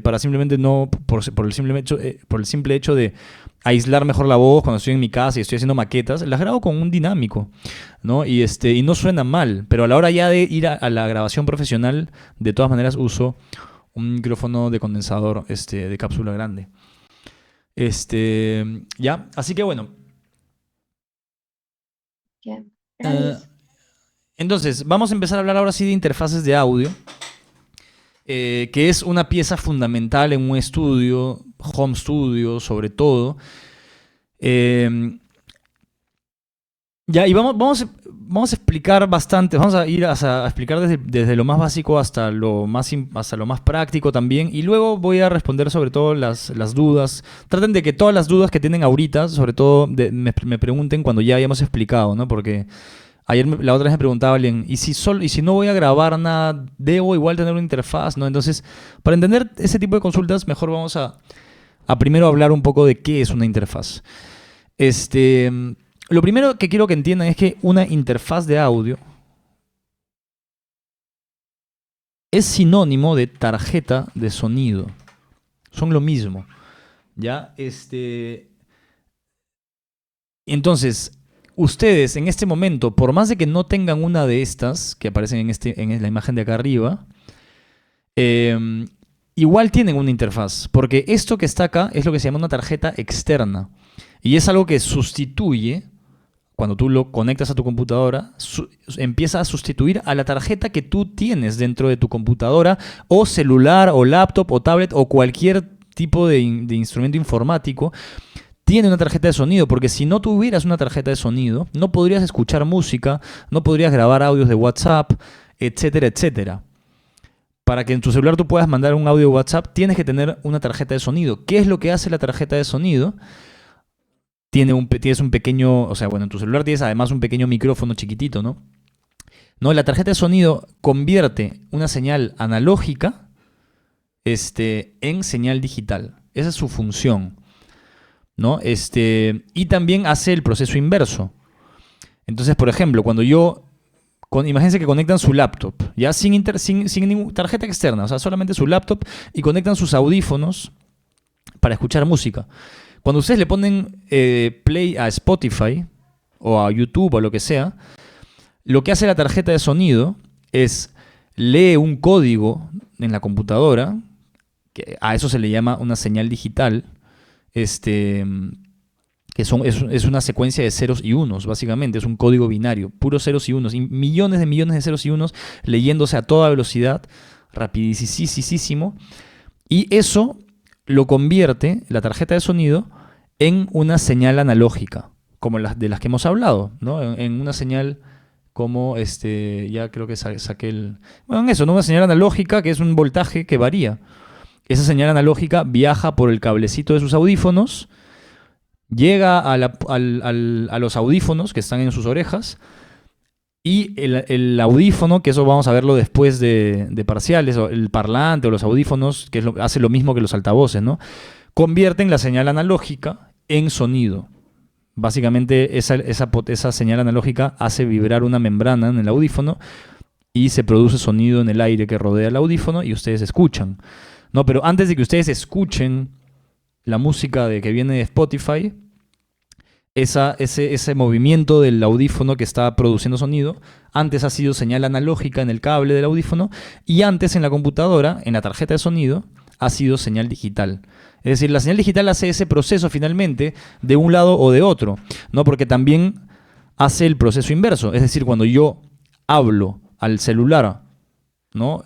para simplemente no, por el simple hecho de aislar mejor la voz cuando estoy en mi casa y estoy haciendo maquetas, las grabo con un dinámico, ¿no? Y no suena mal, pero a la hora ya de ir a la grabación profesional, de todas maneras uso un micrófono de condensador de cápsula grande. Ya, así que bueno. Ya, Eh, gracias. entonces, vamos a empezar a hablar ahora sí de interfaces de audio, que es una pieza fundamental en un estudio, home studio sobre todo. Ya, y vamos a explicar bastante, vamos a ir a explicar desde lo más básico hasta hasta lo más práctico también, y luego voy a responder sobre todo las dudas. Traten de que todas las dudas que tienen ahorita, sobre todo me pregunten cuando ya hayamos explicado, ¿no? Porque la otra vez me preguntaba alguien, ¿y si no voy a grabar nada, debo igual tener una interfaz, ¿no? Entonces, para entender ese tipo de consultas, mejor vamos a primero hablar un poco de qué es una interfaz. Lo primero que quiero que entiendan es que una interfaz de audio es sinónimo de tarjeta de sonido. Son lo mismo. ¿Ya? Entonces, ustedes en este momento, por más de que no tengan una de estas que aparecen en la imagen de acá arriba, igual tienen una interfaz, porque esto que está acá es lo que se llama una tarjeta externa. Y es algo que sustituye, cuando tú lo conectas a tu computadora, empieza a sustituir a la tarjeta que tú tienes dentro de tu computadora, o celular, o laptop, o tablet, o cualquier tipo de instrumento informático. Tiene una tarjeta de sonido, porque si no tuvieras una tarjeta de sonido, no podrías escuchar música, no podrías grabar audios de WhatsApp, etcétera, etcétera. Para que en tu celular tú puedas mandar un audio de WhatsApp, tienes que tener una tarjeta de sonido. ¿Qué es lo que hace la tarjeta de sonido? Tienes un pequeño, o sea, bueno, en tu celular tienes además un pequeño micrófono chiquitito, ¿no? ¿no? La tarjeta de sonido convierte una señal analógica en señal digital. Esa es su función, ¿no? Y también hace el proceso inverso. Entonces, por ejemplo, cuando imagínense que conectan su laptop, ya sin ninguna tarjeta externa, o sea, solamente su laptop, y conectan sus audífonos para escuchar música. Cuando ustedes le ponen play a Spotify o a YouTube o lo que sea, lo que hace la tarjeta de sonido es lee un código en la computadora, que a eso se le llama una señal digital, que es una secuencia de ceros y unos, básicamente, es un código binario, puros ceros y unos, y millones de ceros y unos leyéndose a toda velocidad, rapidísimo, y eso lo convierte, la tarjeta de sonido, en una señal analógica, como las de las que hemos hablado, ¿no? En una señal como, ya creo que saqué bueno, eso, ¿no? Una señal analógica que es un voltaje que varía. Esa señal analógica viaja por el cablecito de sus audífonos, llega a los audífonos que están en sus orejas, y el audífono, que eso vamos a verlo después de parciales, o el parlante o los audífonos, que hace lo mismo que los altavoces, ¿no? Convierten la señal analógica en sonido. Básicamente esa señal analógica hace vibrar una membrana en el audífono y se produce sonido en el aire que rodea el audífono y ustedes escuchan, ¿no? Pero antes de que ustedes escuchen la música que viene de Spotify, ese movimiento del audífono que está produciendo sonido, antes ha sido señal analógica en el cable del audífono, y antes en la computadora, en la tarjeta de sonido, ha sido señal digital. Es decir, la señal digital hace ese proceso finalmente de un lado o de otro, ¿no? Porque también hace el proceso inverso. Es decir, cuando yo hablo al celular, ¿no?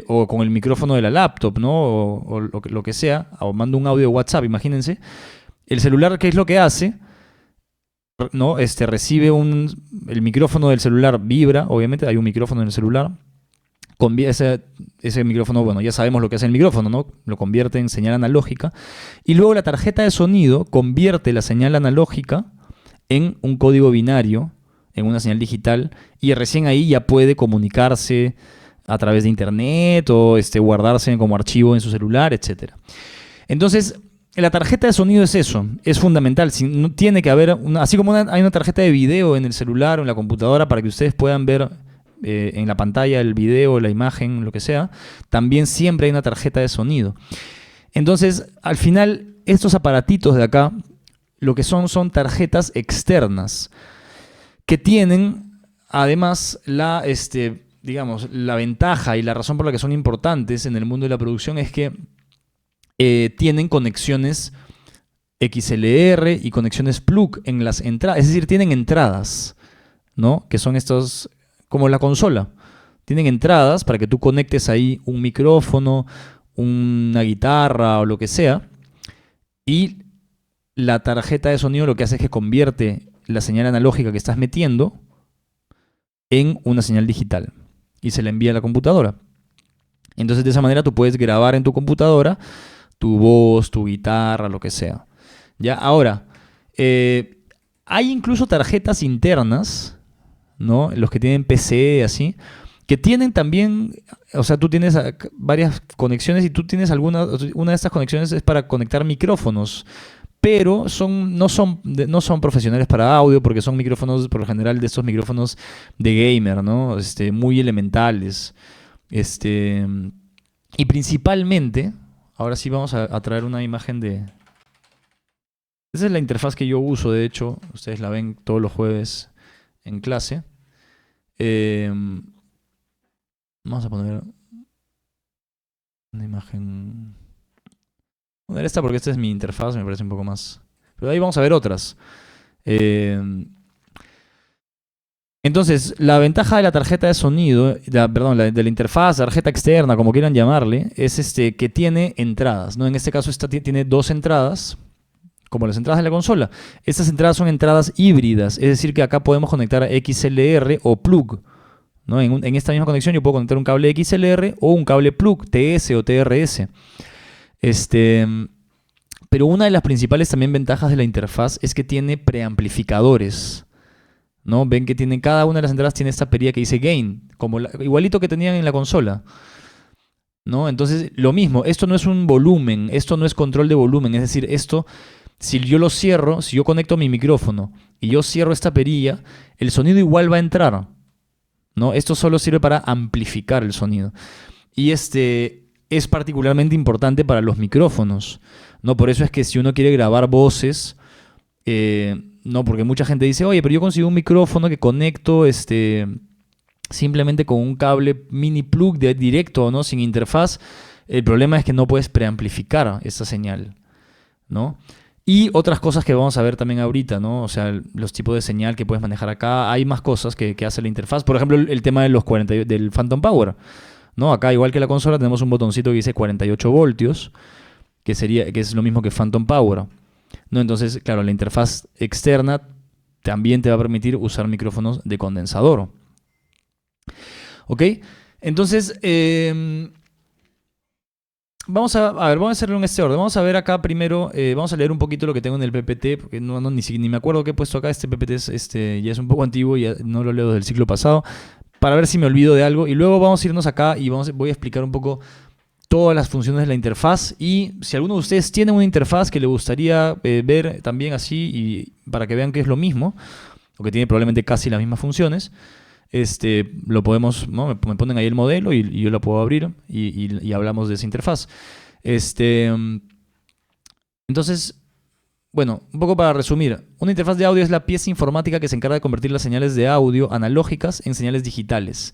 O con el micrófono de la laptop, ¿no? O lo que sea, o mando un audio de WhatsApp, imagínense. El celular, ¿qué es lo que hace? ¿No? Recibe el micrófono del celular vibra, obviamente, hay un micrófono en el celular. Ese micrófono, bueno, ya sabemos lo que hace el micrófono, ¿no? Lo convierte en señal analógica. Y luego la tarjeta de sonido convierte la señal analógica en un código binario, en una señal digital, y recién ahí ya puede comunicarse a través de internet o guardarse como archivo en su celular, etc. Entonces, la tarjeta de sonido es eso, es fundamental. Tiene que haber, así como hay una tarjeta de video en el celular o en la computadora para que ustedes puedan ver en la pantalla el video, la imagen, lo que sea, también siempre hay una tarjeta de sonido. Entonces, al final, estos aparatitos de acá, lo que son tarjetas externas, que tienen, además, digamos, la ventaja y la razón por la que son importantes en el mundo de la producción es que tienen conexiones XLR y conexiones plug en las entradas, es decir, tienen entradas, ¿no? Que son estos, como la consola. Tienen entradas para que tú conectes ahí un micrófono, una guitarra o lo que sea, y la tarjeta de sonido lo que hace es que convierte la señal analógica que estás metiendo en una señal digital y se la envía a la computadora. Entonces, de esa manera tú puedes grabar en tu computadora tu voz, tu guitarra, lo que sea. Ya, ahora, hay incluso tarjetas internas, ¿no? Los que tienen PC, así, que tienen también, o sea, tú tienes varias conexiones y tú tienes una de estas conexiones es para conectar micrófonos, pero no son profesionales para audio porque son micrófonos, por lo general, de estos micrófonos de gamer, ¿no? Muy elementales. Y principalmente, ahora sí vamos a traer una imagen de... Esa es la interfaz que yo uso, de hecho, ustedes la ven todos los jueves en clase. Vamos a poner una imagen... Voy a poner esta porque esta es mi interfaz, me parece un poco más... Pero ahí vamos a ver otras. Entonces, la ventaja de la tarjeta de sonido, de la interfaz, tarjeta externa, como quieran llamarle, es que tiene entradas, ¿no? En este caso esta tiene dos entradas, como las entradas de la consola. Estas entradas son entradas híbridas, es decir que acá podemos conectar a XLR o plug, ¿no? En esta misma conexión yo puedo conectar un cable XLR o un cable plug, TS o TRS. Pero una de las principales también ventajas de la interfaz es que tiene preamplificadores, ¿no? Ven que tienen, cada una de las entradas tiene esta perilla que dice gain, como igualito que tenían en la consola, ¿no? Entonces, lo mismo, esto no es un volumen, esto no es control de volumen, es decir, esto, si yo lo cierro, si yo conecto mi micrófono y yo cierro esta perilla, el sonido igual va a entrar, ¿no? Esto solo sirve para amplificar el sonido. Y es particularmente importante para los micrófonos, ¿no? Por eso es que si uno quiere grabar voces, no, porque mucha gente dice, oye, pero yo consigo un micrófono que conecto simplemente con un cable mini plug directo, ¿no? Sin interfaz. El problema es que no puedes preamplificar esa señal, ¿no? Y otras cosas que vamos a ver también ahorita, ¿no? O sea, los tipos de señal que puedes manejar acá. Hay más cosas que hace la interfaz. Por ejemplo, el tema de del Phantom Power, ¿no? Acá, igual que la consola, tenemos un botoncito que dice 48 voltios, que es lo mismo que Phantom Power, ¿no? Entonces, claro, la interfaz externa también te va a permitir usar micrófonos de condensador. ¿Ok? Entonces, vamos a ver, vamos a hacerlo en este orden. Vamos a ver acá primero, vamos a leer un poquito lo que tengo en el PPT, porque ni me acuerdo qué he puesto acá. Este PPT ya es un poco antiguo, ya no lo leo desde el ciclo pasado, para ver si me olvido de algo. Y luego vamos a irnos acá y voy a explicar un poco todas las funciones de la interfaz. Y si alguno de ustedes tiene una interfaz que le gustaría ver también así, y para que vean que es lo mismo, o que tiene probablemente casi las mismas funciones, lo podemos, ¿no? Me ponen ahí el modelo y yo lo puedo abrir y hablamos de esa interfaz. Entonces, bueno, un poco para resumir, una interfaz de audio es la pieza informática que se encarga de convertir las señales de audio analógicas en señales digitales,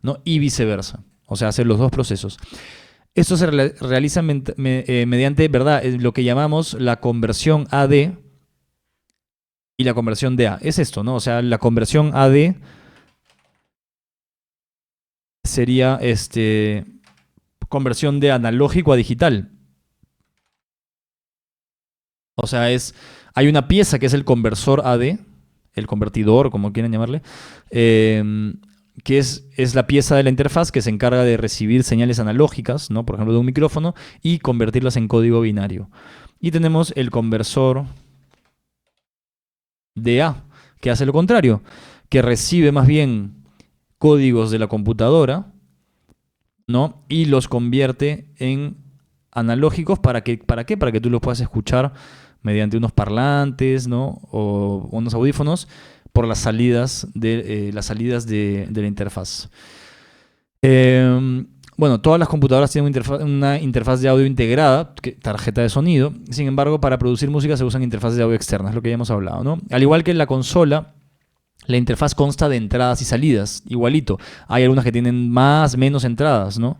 ¿no? Y viceversa, o sea, hacer los dos procesos. Esto se realiza mediante, ¿verdad?, lo que llamamos la conversión AD y la conversión DA. Es esto, ¿no? O sea, la conversión AD sería conversión de analógico a digital. O sea, hay una pieza que es el conversor AD, el convertidor, como quieran llamarle, que es la pieza de la interfaz que se encarga de recibir señales analógicas, ¿no? Por ejemplo, de un micrófono, y convertirlas en código binario. Y tenemos el conversor DA, que hace lo contrario, que recibe más bien códigos de la computadora, ¿no? Y los convierte en analógicos. ¿Para qué? Para que tú los puedas escuchar mediante unos parlantes, ¿no? O unos audífonos por las salidas de la interfaz. Bueno, todas las computadoras tienen una interfaz de audio integrada, tarjeta de sonido. Sin embargo, para producir música se usan interfaces de audio externas, lo que ya hemos hablado, ¿no? Al igual que en la consola, la interfaz consta de entradas y salidas, igualito. Hay algunas que tienen más, menos entradas, ¿no?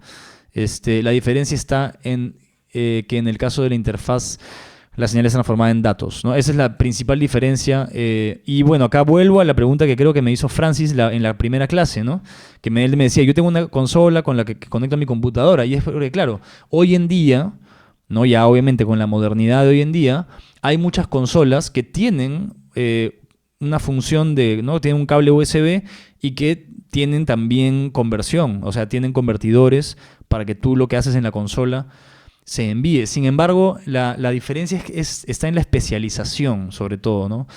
La diferencia está en que en el caso de la interfaz las señales están formadas en datos, ¿no? Esa es la principal diferencia. Y bueno, acá vuelvo a la pregunta que creo que me hizo Francis en la primera clase, ¿no? Que él me decía, yo tengo una consola con la que conecto a mi computadora. Y es porque, claro, hoy en día, ¿no? Ya obviamente con la modernidad de hoy en día, hay muchas consolas que tienen una función ¿no? Tienen un cable USB y que tienen también conversión, o sea, tienen convertidores para que tú lo que haces en la consola se envíe. Sin embargo, la diferencia está en la especialización, sobre todo, ¿no?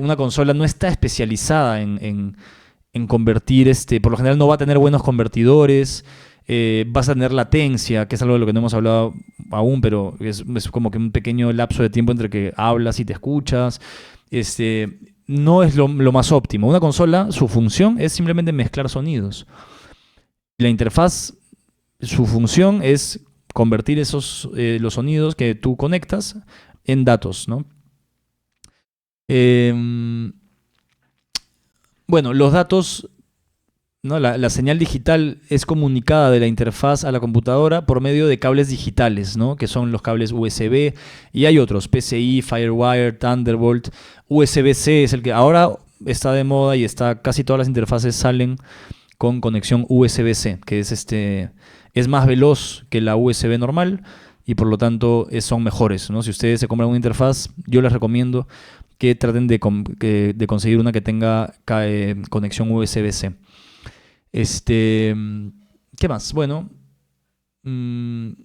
Una consola no está especializada en convertir, por lo general no va a tener buenos convertidores, vas a tener latencia, que es algo de lo que no hemos hablado aún, pero es como que un pequeño lapso de tiempo entre que hablas y te escuchas. No es lo más óptimo. Una consola, su función es simplemente mezclar sonidos. La interfaz, su función es convertir los sonidos que tú conectas en datos, ¿no? Bueno, los datos, ¿no? La señal digital es comunicada de la interfaz a la computadora por medio de cables digitales, ¿no? Que son los cables USB, y hay otros, PCI, Firewire, Thunderbolt. USB-C es el que ahora está de moda y casi todas las interfaces salen con conexión USB-C, que es más veloz que la USB normal y por lo tanto son mejores, ¿no? Si ustedes se compran una interfaz, yo les recomiendo que traten de conseguir una que tenga conexión USB-C. ¿Qué más? Bueno,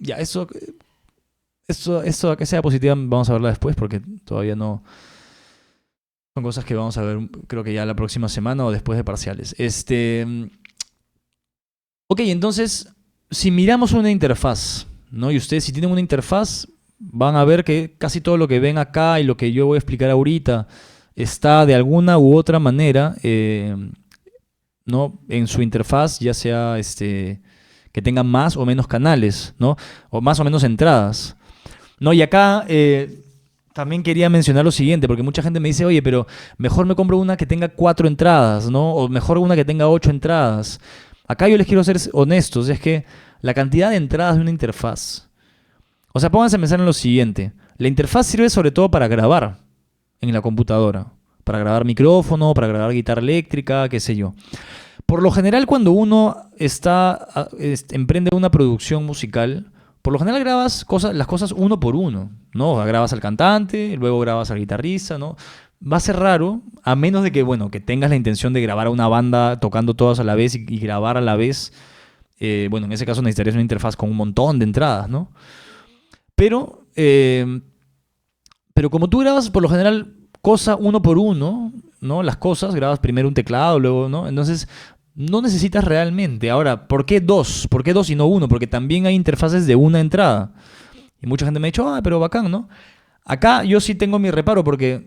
ya, esto a que sea positiva vamos a verla después porque todavía no Son cosas que vamos a ver, creo que ya la próxima semana o después de parciales. Ok, entonces, si miramos una interfaz, ¿no? Y ustedes si tienen una interfaz, van a ver que casi todo lo que ven acá y lo que yo voy a explicar ahorita está de alguna u otra manera, ¿no? En su interfaz, ya sea que tenga más o menos canales, ¿no? O más o menos entradas, ¿no? Y acá también quería mencionar lo siguiente, porque mucha gente me dice, oye, pero mejor me compro una que tenga 4 entradas, ¿no? O mejor una que tenga 8 entradas. Acá yo les quiero ser honestos, es que la cantidad de entradas de una interfaz, o sea, pónganse a pensar en lo siguiente, la interfaz sirve sobre todo para grabar en la computadora, para grabar micrófono, para grabar guitarra eléctrica, qué sé yo. Por lo general, cuando uno emprende una producción musical, por lo general grabas las cosas uno por uno, ¿no? Grabas al cantante, luego grabas al guitarrista, ¿no? Va a ser raro, a menos de que, bueno, que tengas la intención de grabar a una banda tocando todas a la vez y grabar a la vez. Bueno, en ese caso necesitarías una interfaz con un montón de entradas, ¿no? Pero como tú grabas por lo general cosa uno por uno, ¿no? Las cosas, grabas primero un teclado, luego, ¿no? Entonces, no necesitas realmente. Ahora, ¿por qué dos? ¿Por qué dos y no uno? Porque también hay interfaces de una entrada. Y mucha gente me ha dicho, pero bacán, ¿no? Acá yo sí tengo mi reparo porque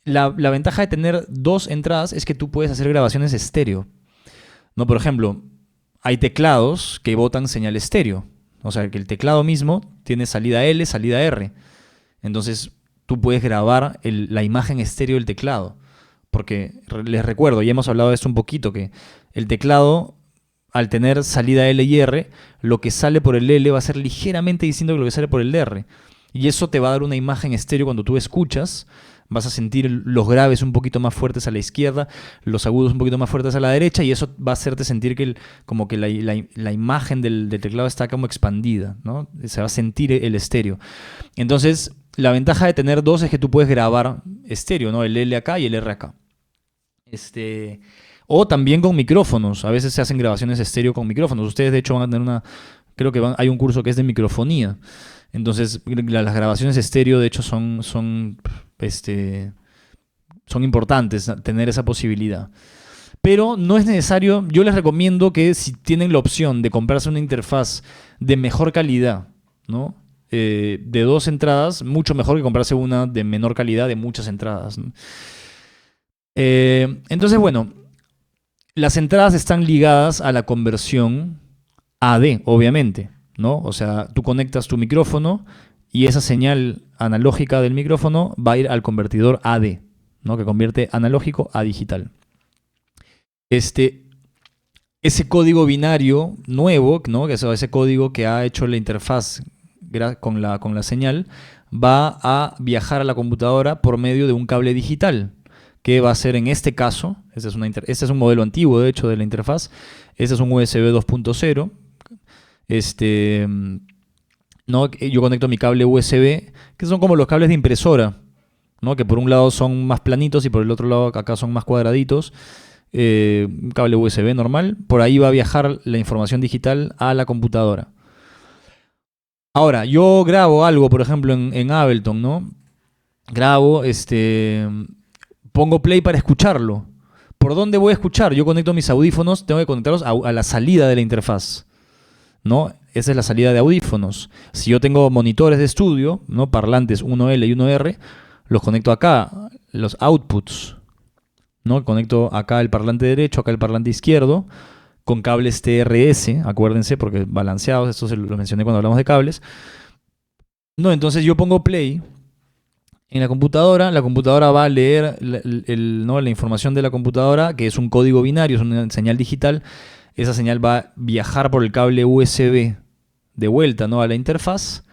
la ventaja de tener 2 entradas es que tú puedes hacer grabaciones estéreo, ¿no? Por ejemplo, hay teclados que botan señal estéreo. O sea, que el teclado mismo tiene salida L, salida R. Entonces, tú puedes grabar la imagen estéreo del teclado. Porque, les recuerdo, ya hemos hablado de esto un poquito, que el teclado, al tener salida L y R, lo que sale por el L va a ser ligeramente distinto que lo que sale por el R. Y eso te va a dar una imagen estéreo cuando tú escuchas. Vas a sentir los graves un poquito más fuertes a la izquierda, los agudos un poquito más fuertes a la derecha, y eso va a hacerte sentir que como que la imagen del teclado está como expandida, ¿no? Se va a sentir el estéreo. Entonces, la ventaja de tener 2 es que tú puedes grabar estéreo, ¿no? El L acá y el R acá. O también con micrófonos. A veces se hacen grabaciones estéreo con micrófonos. Ustedes, de hecho, van a tener creo que hay un curso que es de microfonía. Entonces, las grabaciones estéreo, de hecho, son importantes, tener esa posibilidad. Pero no es necesario. Yo les recomiendo que si tienen la opción de comprarse una interfaz de mejor calidad, ¿no? De 2 entradas, mucho mejor que comprarse una de menor calidad de muchas entradas, ¿no? Entonces, bueno, las entradas están ligadas a la conversión AD, obviamente, ¿no? O sea, tú conectas tu micrófono y esa señal analógica del micrófono va a ir al convertidor AD, ¿no? Que convierte analógico a digital. Ese código binario nuevo, ¿no? Ese código que ha hecho la interfaz con la señal, va a viajar a la computadora por medio de un cable digital, que va a ser en este caso, este es un modelo antiguo de hecho de la interfaz, este es un USB 2.0, ¿no? Yo conecto mi cable USB, que son como los cables de impresora, ¿no? Que por un lado son más planitos y por el otro lado acá son más cuadraditos. Un cable USB normal, por ahí va a viajar la información digital a la computadora. Ahora, yo grabo algo, por ejemplo, en Ableton, ¿no? Grabo, pongo play para escucharlo. ¿Por dónde voy a escuchar? Yo conecto mis audífonos, tengo que conectarlos a la salida de la interfaz, ¿no? Esa es la salida de audífonos. Si yo tengo monitores de estudio, ¿no? Parlantes 1L y 1R, los conecto acá, los outputs, ¿no? Conecto acá el parlante derecho, acá el parlante izquierdo, con cables TRS, acuérdense, porque balanceados, esto lo mencioné cuando hablamos de cables. No, entonces yo pongo play en la computadora va a leer ¿no? la información de la computadora, que es un código binario, es una señal digital. Esa señal va a viajar por el cable USB de vuelta, ¿no? a la interfaz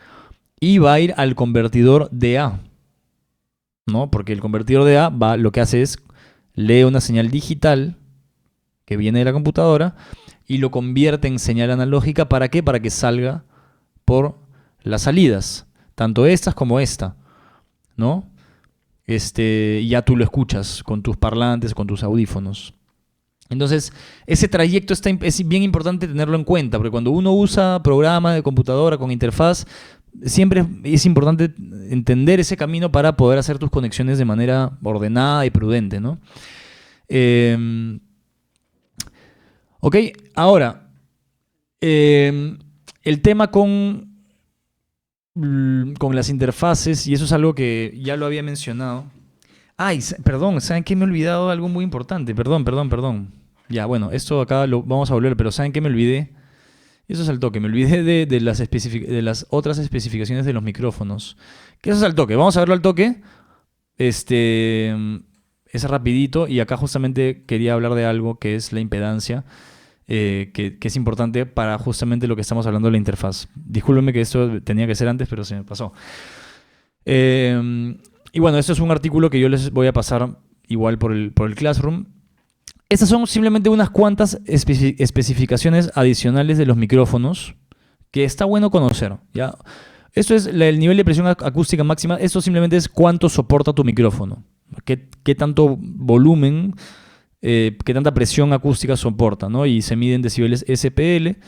y va a ir al convertidor DA, ¿no? Porque el convertidor DA lo que hace es lee una señal digital que viene de la computadora y lo convierte en señal analógica. ¿Para qué? Para que salga por las salidas, tanto estas como esta, ¿no? Ya tú lo escuchas con tus parlantes, con tus audífonos. Entonces, ese trayecto es bien importante tenerlo en cuenta, porque cuando uno usa programa de computadora con interfaz, siempre es importante entender ese camino para poder hacer tus conexiones de manera ordenada y prudente, ¿no? Ok, ahora, el tema con las interfaces, y eso es algo que ya lo había mencionado. Ay, perdón, ¿saben qué? Me he olvidado de algo muy importante. Perdón. Ya, bueno, esto acá lo vamos a volver, pero ¿saben qué me olvidé? Eso es al toque. Me olvidé de las otras especificaciones de los micrófonos. Que eso es al toque. Vamos a verlo al toque. Es rapidito. Y acá justamente quería hablar de algo que es la impedancia. Que es importante para justamente lo que estamos hablando de la interfaz. Discúlpenme que esto tenía que ser antes, pero se me pasó. Y bueno, esto es un artículo que yo les voy a pasar igual por el Classroom. Estas son simplemente unas cuantas especificaciones adicionales de los micrófonos que está bueno conocer, ¿ya? Esto es el nivel de presión acústica máxima. Esto simplemente es cuánto soporta tu micrófono. Qué tanto volumen, qué tanta presión acústica soporta, ¿no? Y se miden decibeles SPL.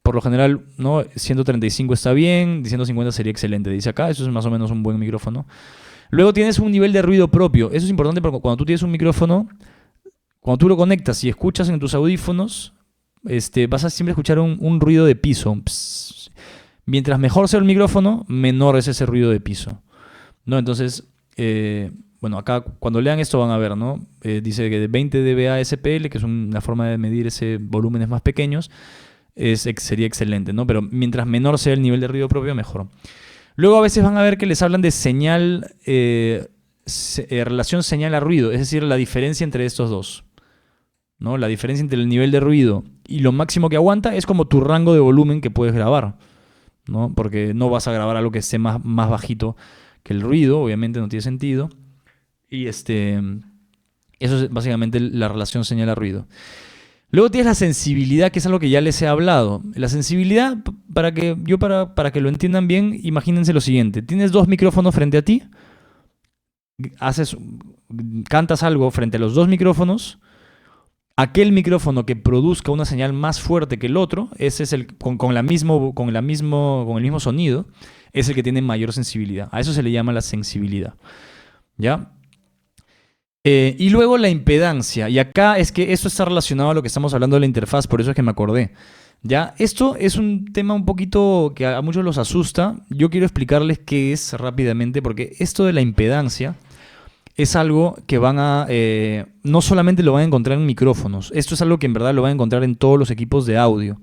Por lo general, ¿no? 135 está bien, 150 sería excelente. Dice acá, eso es más o menos un buen micrófono. Luego tienes un nivel de ruido propio. Eso es importante porque cuando tú tienes un micrófono, cuando tú lo conectas y escuchas en tus audífonos, vas a siempre escuchar un ruido de piso. Psss. Mientras mejor sea el micrófono, menor es ese ruido de piso, ¿no? Entonces, bueno, acá cuando lean esto van a ver, ¿no? Dice que de 20 dBA SPL, que es una forma de medir ese volúmenes más pequeños, sería excelente, ¿no? Pero mientras menor sea el nivel de ruido propio, mejor. Luego a veces van a ver que les hablan de señal, relación señal a ruido, es decir, la diferencia entre estos dos, ¿no? La diferencia entre el nivel de ruido y lo máximo que aguanta es como tu rango de volumen que puedes grabar, ¿no? Porque no vas a grabar algo que esté más bajito que el ruido, obviamente no tiene sentido. Y eso es básicamente la relación señal a ruido. Luego tienes la sensibilidad, que es algo que ya les he hablado. La sensibilidad, para que lo entiendan bien, imagínense lo siguiente. Tienes dos micrófonos frente a ti, cantas algo frente a los dos micrófonos. Aquel micrófono que produzca una señal más fuerte que el otro, ese es con el mismo sonido, es el que tiene mayor sensibilidad. A eso se le llama la sensibilidad, ¿ya? Y luego la impedancia. Y acá es que esto está relacionado a lo que estamos hablando de la interfaz, por eso es que me acordé. ¿Ya? Esto es un tema un poquito que a muchos los asusta. Yo quiero explicarles qué es rápidamente, porque esto de la impedancia es algo que no solamente lo van a encontrar en micrófonos, esto es algo que en verdad lo van a encontrar en todos los equipos de audio.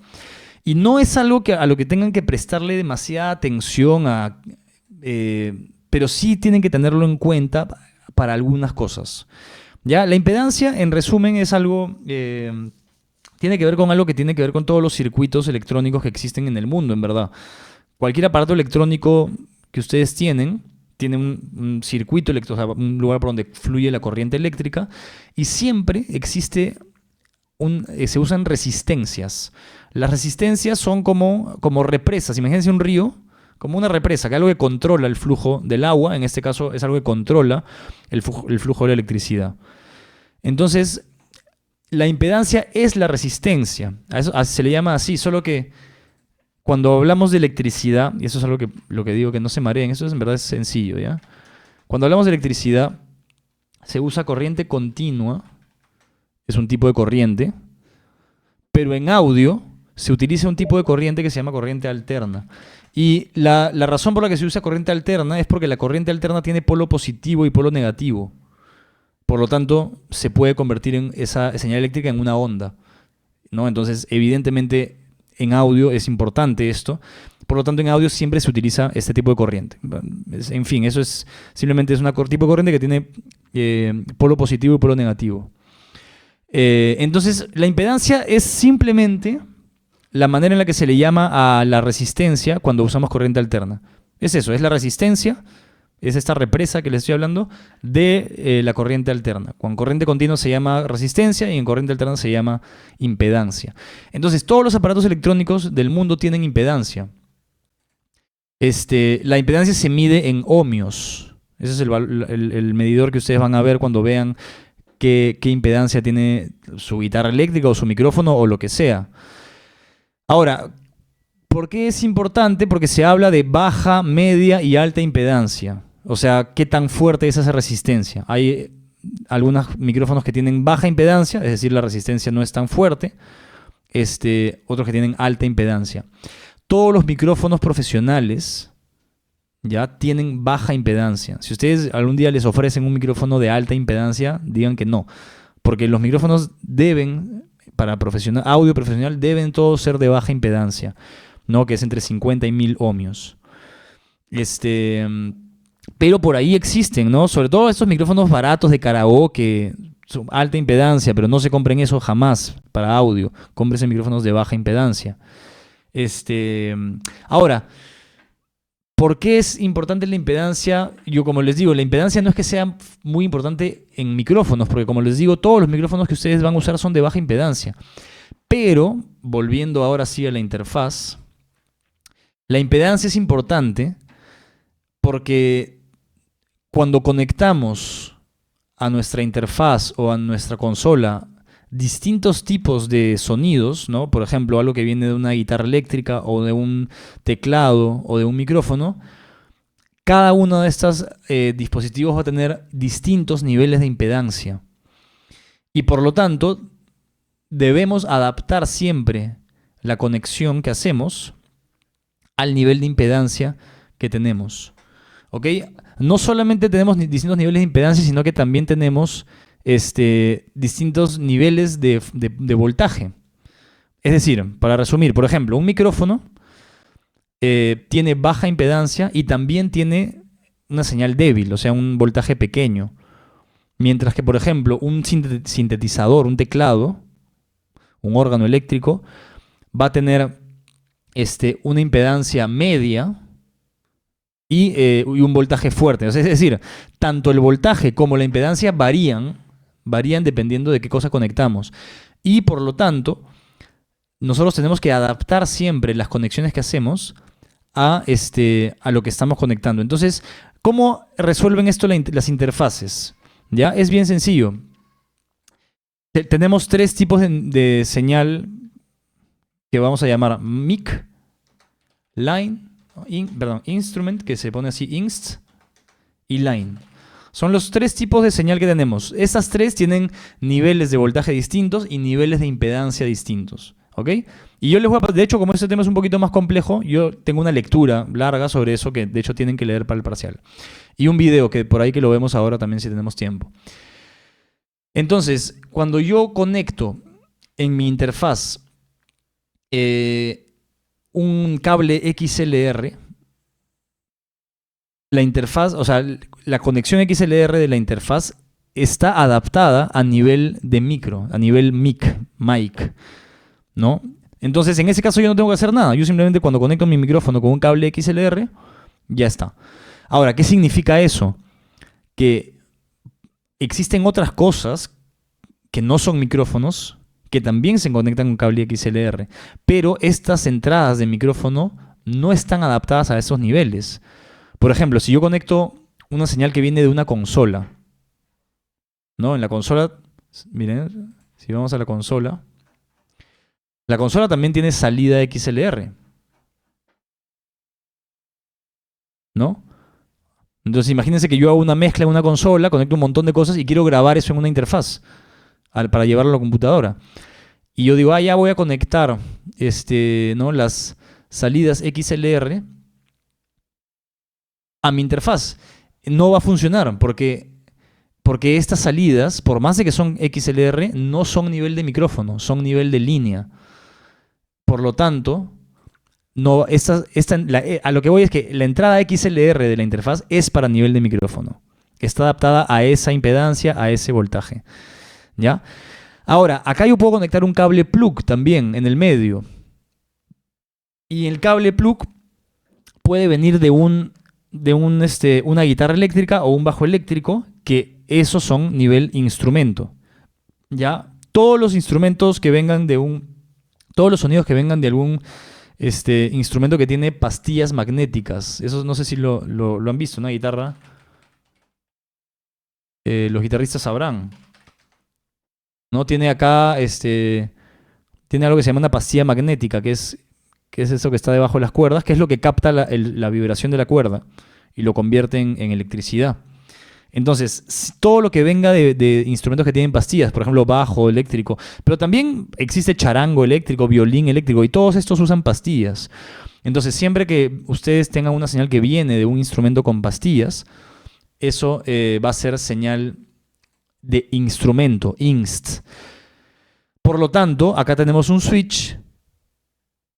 Y no es algo a lo que tengan que prestarle demasiada atención, pero sí tienen que tenerlo en cuenta para algunas cosas. ¿Ya? La impedancia, en resumen, es algo... tiene que ver con algo que tiene que ver con todos los circuitos electrónicos que existen en el mundo, en verdad. Cualquier aparato electrónico que ustedes tiene un circuito eléctrico, o sea, un lugar por donde fluye la corriente eléctrica, y siempre existe se usan resistencias. Las resistencias son como represas. Imagínense un río, como una represa, que es algo que controla el flujo del agua. En este caso es algo que controla el flujo de la electricidad. Entonces, la impedancia es la resistencia. Se le llama así, solo que cuando hablamos de electricidad, y eso es algo lo que digo, que no se mareen, eso en verdad es sencillo, ¿ya? Cuando hablamos de electricidad, se usa corriente continua, es un tipo de corriente, pero en audio se utiliza un tipo de corriente que se llama corriente alterna. Y la razón por la que se usa corriente alterna es porque la corriente alterna tiene polo positivo y polo negativo. Por lo tanto, se puede convertir esa señal eléctrica en una onda, ¿no? Entonces, evidentemente, en audio es importante esto. Por lo tanto, en audio siempre se utiliza este tipo de corriente. En fin, eso simplemente es un tipo de corriente que tiene polo positivo y polo negativo. Entonces, la impedancia es simplemente la manera en la que se le llama a la resistencia cuando usamos corriente alterna. Es eso, es la resistencia. Es esta represa que les estoy hablando de la corriente alterna. Con corriente continua se llama resistencia y en corriente alterna se llama impedancia. Entonces, todos los aparatos electrónicos del mundo tienen impedancia. La impedancia se mide en ohmios. Ese es el medidor que ustedes van a ver cuando vean qué impedancia tiene su guitarra eléctrica o su micrófono o lo que sea. Ahora, ¿Por qué es importante? Porque se habla de baja, media y alta impedancia. O sea, qué tan fuerte es esa resistencia. Hay algunos micrófonos que tienen baja impedancia, es decir, la resistencia no es tan fuerte. Otros que tienen alta impedancia. Todos los micrófonos profesionales ya tienen baja impedancia. Si ustedes algún día les ofrecen un micrófono de alta impedancia, digan que no. Porque los micrófonos deben, para audio profesional, deben todos ser de baja impedancia, ¿no? Que es entre 50 y 1000 ohmios. Pero por ahí existen, ¿no? Sobre todo estos micrófonos baratos de karaoke, son alta impedancia, pero no se compren eso jamás para audio. Cómprense micrófonos de baja impedancia. Ahora, ¿por qué es importante la impedancia? Yo, como les digo, la impedancia no es que sea muy importante en micrófonos, porque como les digo, todos los micrófonos que ustedes van a usar son de baja impedancia. Pero, volviendo ahora sí a la interfaz, la impedancia es importante porque cuando conectamos a nuestra interfaz o a nuestra consola distintos tipos de sonidos, ¿no? Por ejemplo, algo que viene de una guitarra eléctrica o de un teclado o de un micrófono, cada uno de estos dispositivos va a tener distintos niveles de impedancia. Y por lo tanto, debemos adaptar siempre la conexión que hacemos al nivel de impedancia que tenemos. ¿Ok? No solamente tenemos distintos niveles de impedancia, sino que también tenemos distintos niveles de voltaje. Es decir, para resumir, por ejemplo, un micrófono tiene baja impedancia y también tiene una señal débil, o sea, un voltaje pequeño. Mientras que, por ejemplo, un sintetizador, un teclado, un órgano eléctrico, va a tener una impedancia media y un voltaje fuerte. O sea, es decir, tanto el voltaje como la impedancia varían dependiendo de qué cosa conectamos. Y por lo tanto, nosotros tenemos que adaptar siempre las conexiones que hacemos a lo que estamos conectando. Entonces, ¿cómo resuelven esto las interfaces? ¿Ya? Es bien sencillo. Tenemos tres tipos de señal que vamos a llamar mic, line, instrument, que se pone así, inst, y line. Son los tres tipos de señal que tenemos. Estas tres tienen niveles de voltaje distintos y niveles de impedancia distintos. ¿Ok? Y yo les voy a... De hecho, como este tema es un poquito más complejo, yo tengo una lectura larga sobre eso que de hecho tienen que leer para el parcial. Y un video que por ahí que lo vemos ahora también si tenemos tiempo. Entonces, cuando yo conecto en mi interfaz un cable XLR, la interfaz, o sea, la conexión XLR de la interfaz está adaptada a nivel de micro, a nivel mic, ¿no? Entonces, en ese caso yo no tengo que hacer nada. Yo simplemente cuando conecto mi micrófono con un cable XLR, ya está. Ahora, ¿qué significa eso? Que existen otras cosas que no son micrófonos que también se conectan con cable XLR, pero estas entradas de micrófono no están adaptadas a esos niveles. Por ejemplo, si yo conecto una señal que viene de una consola, ¿no? En la consola, miren, si vamos a la consola también tiene salida XLR, ¿no? Entonces imagínense que yo hago una mezcla en una consola, conecto un montón de cosas y quiero grabar eso en una interfaz para llevarlo a la computadora. Y yo digo, ya voy a conectar ¿no? las salidas XLR a mi interfaz. No va a funcionar porque estas salidas, por más de que son XLR, no son nivel de micrófono, son nivel de línea. Por lo tanto, no, a lo que voy es que la entrada XLR de la interfaz es para nivel de micrófono. Está adaptada a esa impedancia, a ese voltaje. ¿Ya? Ahora, acá yo puedo conectar un cable plug también en el medio. Y el cable plug puede venir de una guitarra eléctrica o un bajo eléctrico, que esos son nivel instrumento. ¿Ya? Todos los instrumentos que vengan todos los sonidos que vengan de algún instrumento que tiene pastillas magnéticas. Eso no sé si lo han visto, una guitarra. Los guitarristas sabrán. ¿No? Tiene acá, tiene algo que se llama una pastilla magnética, que es que es eso que está debajo de las cuerdas, que es lo que capta la vibración de la cuerda y lo convierte en electricidad. Entonces, todo lo que venga de instrumentos que tienen pastillas, por ejemplo, bajo eléctrico, pero también existe charango eléctrico, violín eléctrico, y todos estos usan pastillas. Entonces, siempre que ustedes tengan una señal que viene de un instrumento con pastillas, eso va a ser señal de instrumento, inst. Por lo tanto, acá tenemos un switch,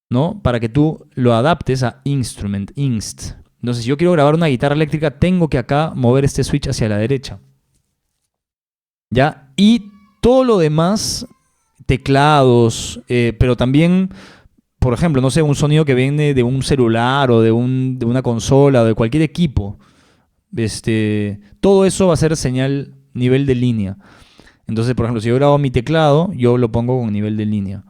¿no? Para que tú lo adaptes a instrument, inst. Entonces, si yo quiero grabar una guitarra eléctrica, tengo que acá mover este switch hacia la derecha. ¿Ya? Y todo lo demás, teclados, pero también, por ejemplo, no sé, un sonido que viene de un celular o de una consola o de cualquier equipo. Todo eso va a ser señal nivel de línea. Entonces, por ejemplo, si yo grabo mi teclado, yo lo pongo con nivel de línea.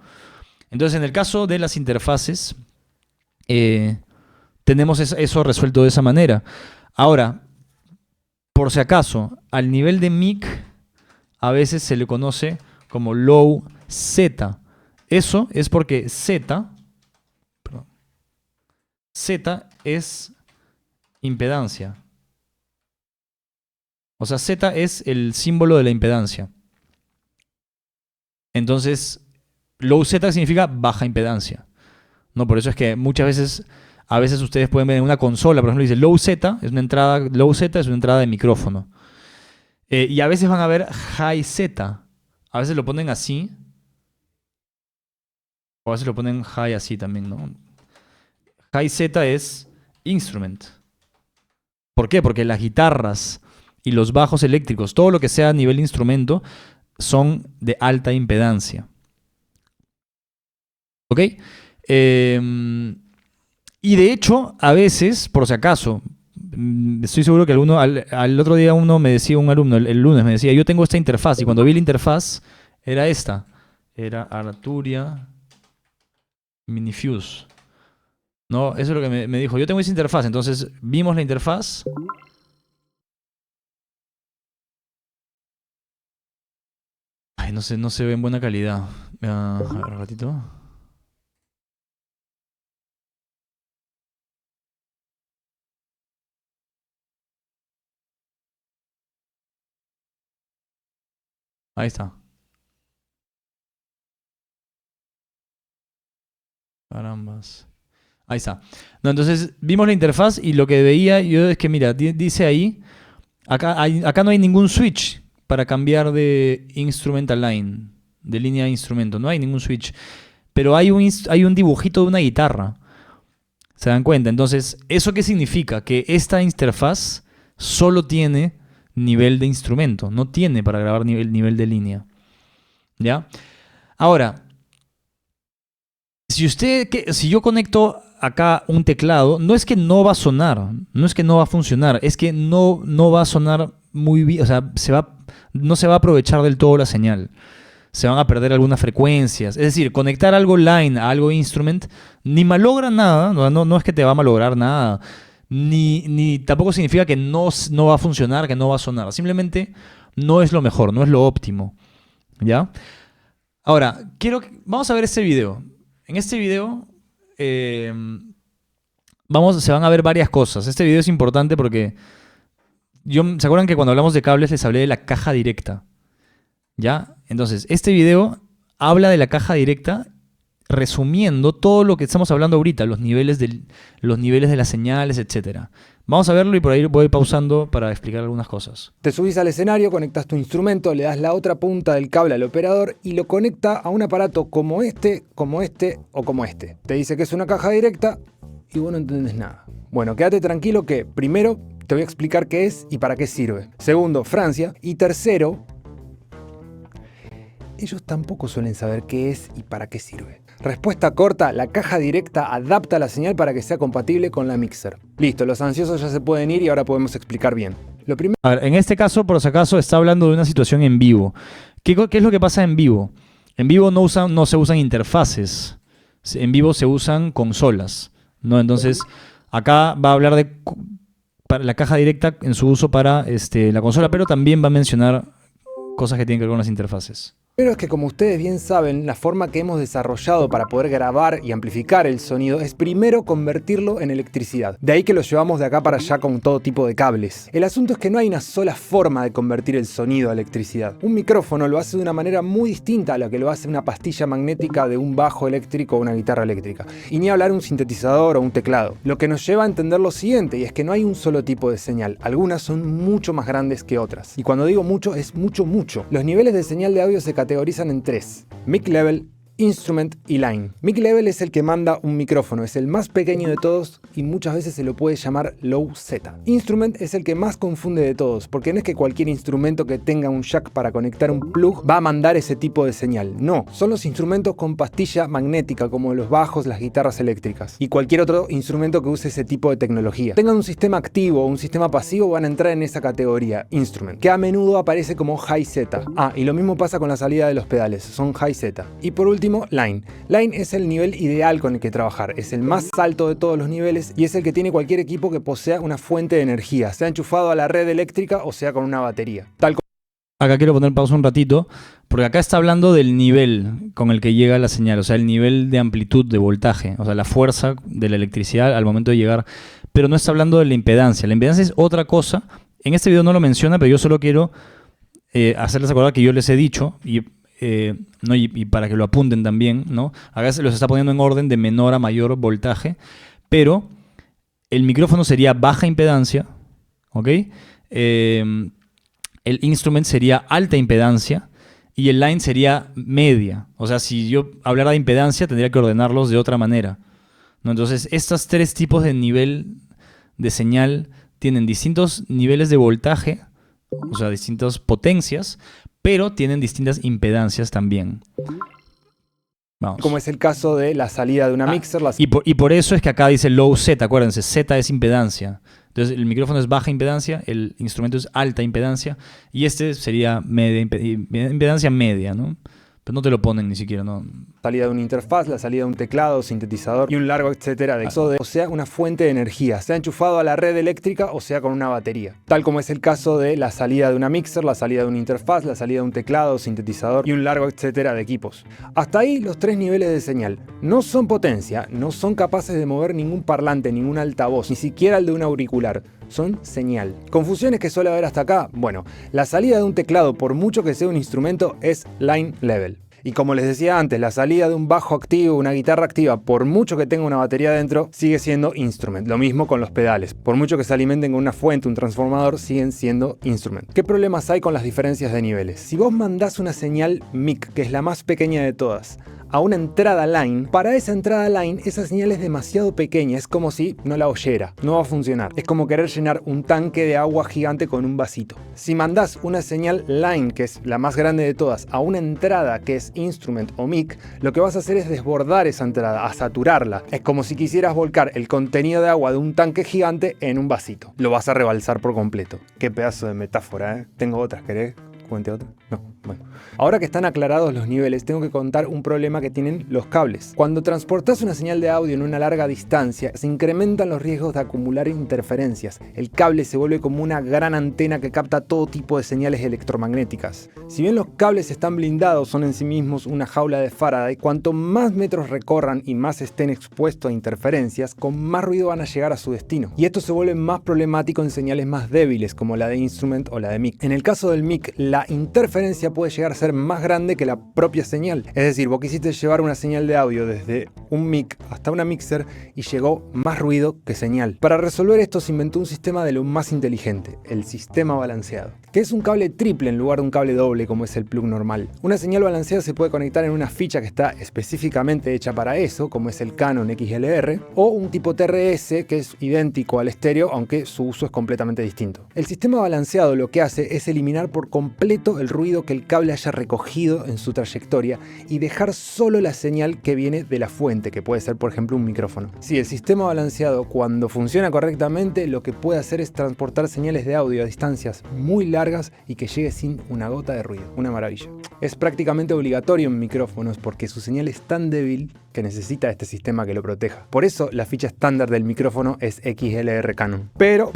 Entonces, en el caso de las interfaces, tenemos eso resuelto de esa manera. Ahora, por si acaso, al nivel de mic, a veces se le conoce como low Z. Eso es porque Z es impedancia. O sea, Z es el símbolo de la impedancia. Entonces, low Z significa baja impedancia. No, por eso es que muchas veces, a veces ustedes pueden ver en una consola, por ejemplo, dice low Z, low Z es una entrada de micrófono. Y a veces van a ver high Z. A veces lo ponen así. O a veces lo ponen high así también, ¿no? High Z es instrument. ¿Por qué? Porque las guitarras y los bajos eléctricos, todo lo que sea a nivel de instrumento, son de alta impedancia. ¿Ok? Y de hecho, a veces, por si acaso, estoy seguro que al otro día un alumno, el lunes me decía, yo tengo esta interfaz, y cuando vi la interfaz, era esta. Era Arturia Minifuse. No, eso es lo que me dijo. Yo tengo esa interfaz, entonces vimos la interfaz. Ay, no se ve en buena calidad. A ver, un ratito. Ahí está. Carambas. Ahí está. No, entonces vimos la interfaz y lo que veía yo es que, mira, dice ahí, acá no hay ningún switch para cambiar de instrumental line, de línea de instrumento. No hay ningún switch. Pero hay un dibujito de una guitarra. ¿Se dan cuenta? Entonces, ¿eso qué significa? Que esta interfaz solo tiene nivel de instrumento. No tiene para grabar nivel de línea. ¿Ya? Ahora, si yo conecto acá un teclado, no es que no va a sonar, no es que no va a funcionar, es que no va a sonar muy bien, o sea, no se va a aprovechar del todo la señal. Se van a perder algunas frecuencias. Es decir, conectar algo line a algo instrument ni malogra nada, no es que te va a malograr nada, ni tampoco significa que no va a funcionar, que no va a sonar. Simplemente no es lo mejor, no es lo óptimo. ¿Ya? Ahora, vamos a ver este video. En este video se van a ver varias cosas. Este video es importante porque ¿se acuerdan que cuando hablamos de cables les hablé de la caja directa? ¿Ya? Entonces, este video habla de la caja directa resumiendo todo lo que estamos hablando ahorita, los niveles de las señales, etc. Vamos a verlo y por ahí voy pausando para explicar algunas cosas. Te subís al escenario, conectas tu instrumento, le das la otra punta del cable al operador y lo conecta a un aparato como este o como este. Te dice que es una caja directa y vos no entendés nada. Bueno, quédate tranquilo que primero te voy a explicar qué es y para qué sirve. Segundo, Francia. Y tercero, ellos tampoco suelen saber qué es y para qué sirve. Respuesta corta, la caja directa adapta la señal para que sea compatible con la mixer. Listo, los ansiosos ya se pueden ir y ahora podemos explicar bien. Lo primero... A ver, en este caso, por si acaso, está hablando de una situación en vivo. ¿Qué es lo que pasa en vivo? En vivo no se usan interfaces. En vivo se usan consolas, ¿no? Entonces, acá va a hablar de la caja directa en su uso para la consola, pero también va a mencionar cosas que tienen que ver con las interfaces. Pero es que, como ustedes bien saben, la forma que hemos desarrollado para poder grabar y amplificar el sonido es primero convertirlo en electricidad. De ahí que lo llevamos de acá para allá con todo tipo de cables. El asunto es que no hay una sola forma de convertir el sonido a electricidad. Un micrófono lo hace de una manera muy distinta a la que lo hace una pastilla magnética de un bajo eléctrico o una guitarra eléctrica. Y ni hablar un sintetizador o un teclado. Lo que nos lleva a entender lo siguiente, y es que no hay un solo tipo de señal. Algunas son mucho más grandes que otras. Y cuando digo mucho, es mucho. Los niveles de señal de audio se categorizan en tres: mic level, instrument y line. Mic level es el que manda un micrófono, es el más pequeño de todos y muchas veces se lo puede llamar low Z. Instrument es el que más confunde de todos, porque no es que cualquier instrumento que tenga un jack para conectar un plug va a mandar ese tipo de señal. No, son los instrumentos con pastilla magnética como los bajos, las guitarras eléctricas y cualquier otro instrumento que use ese tipo de tecnología. Tengan un sistema activo o un sistema pasivo, van a entrar en esa categoría, instrument, que a menudo aparece como high Z. Y lo mismo pasa con la salida de los pedales, son high Z. Y por último, line. Line es el nivel ideal con el que trabajar, es el más alto de todos los niveles y es el que tiene cualquier equipo que posea una fuente de energía, sea enchufado a la red eléctrica o sea con una batería. Acá quiero poner pausa un ratito, porque acá está hablando del nivel con el que llega la señal, o sea, el nivel de amplitud de voltaje, o sea, la fuerza de la electricidad al momento de llegar, pero no está hablando de la impedancia. La impedancia es otra cosa. En este video no lo menciona, pero yo solo quiero hacerles acordar que yo les he dicho, y para que lo apunten también, ¿no? Acá se los está poniendo en orden de menor a mayor voltaje, pero el micrófono sería baja impedancia, ¿ok? El instrument sería alta impedancia y el line sería media. O sea, si yo hablara de impedancia, tendría que ordenarlos de otra manera, ¿no? Entonces, estos tres tipos de nivel de señal tienen distintos niveles de voltaje, o sea, distintas potencias, pero tienen distintas impedancias también. Vamos. Como es el caso de la salida de una mixer. Y por eso es que acá dice low Z, acuérdense, Z es impedancia. Entonces el micrófono es baja impedancia, el instrumento es alta impedancia y este sería impedancia media, ¿no? Pero no te lo ponen ni siquiera, ¿no? Salida de una interfaz, la salida de un teclado, sintetizador y un largo etcétera o sea una fuente de energía, sea enchufado a la red eléctrica o sea con una batería. Tal como es el caso de la salida de una mixer, la salida de una interfaz, la salida de un teclado, sintetizador y un largo etcétera de equipos. Hasta ahí los tres niveles de señal. No son potencia, no son capaces de mover ningún parlante, ningún altavoz, ni siquiera el de un auricular. Son señal. ¿Confusiones que suele haber hasta acá? Bueno, la salida de un teclado, por mucho que sea un instrumento, es line level. Y como les decía antes, la salida de un bajo activo, una guitarra activa, por mucho que tenga una batería dentro, sigue siendo instrument. Lo mismo con los pedales. Por mucho que se alimenten con una fuente, un transformador, siguen siendo instrument. ¿Qué problemas hay con las diferencias de niveles? Si vos mandás una señal mic, que es la más pequeña de todas, a una entrada line, para esa entrada line esa señal es demasiado pequeña, es como si no la oyera, no va a funcionar. Es como querer llenar un tanque de agua gigante con un vasito. Si mandás una señal line, que es la más grande de todas, a una entrada que es instrument o mic, lo que vas a hacer es desbordar esa entrada, a saturarla. Es como si quisieras volcar el contenido de agua de un tanque gigante en un vasito. Lo vas a rebalsar por completo. Qué pedazo de metáfora, ¿eh? Tengo otras, ¿querés? ¿Cuente otra? No, bueno. Ahora que están aclarados los niveles, tengo que contar un problema que tienen los cables. Cuando transportas una señal de audio en una larga distancia, se incrementan los riesgos de acumular interferencias. El cable se vuelve como una gran antena que capta todo tipo de señales electromagnéticas. Si bien los cables están blindados, son en sí mismos una jaula de Faraday, cuanto más metros recorran y más estén expuestos a interferencias, con más ruido van a llegar a su destino. Y esto se vuelve más problemático en señales más débiles, como la de instrument o la de mic. En el caso del mic, la interferencia puede llegar a ser más grande que la propia señal. Es decir, vos quisiste llevar una señal de audio desde un mic hasta una mixer y llegó más ruido que señal. Para resolver esto se inventó un sistema de lo más inteligente, el sistema balanceado, que es un cable triple en lugar de un cable doble como es el plug normal. Una señal balanceada se puede conectar en una ficha que está específicamente hecha para eso, como es el Canon XLR, o un tipo TRS que es idéntico al estéreo, aunque su uso es completamente distinto. El sistema balanceado lo que hace es eliminar por completo el ruido que el cable haya recogido en su trayectoria y dejar solo la señal que viene de la fuente, que puede ser por ejemplo un micrófono. Sí, el sistema balanceado, cuando funciona correctamente, lo que puede hacer es transportar señales de audio a distancias muy largas y que llegue sin una gota de ruido. Una maravilla. Es prácticamente obligatorio en micrófonos porque su señal es tan débil que necesita este sistema que lo proteja. Por eso la ficha estándar del micrófono es XLR Canon. Pero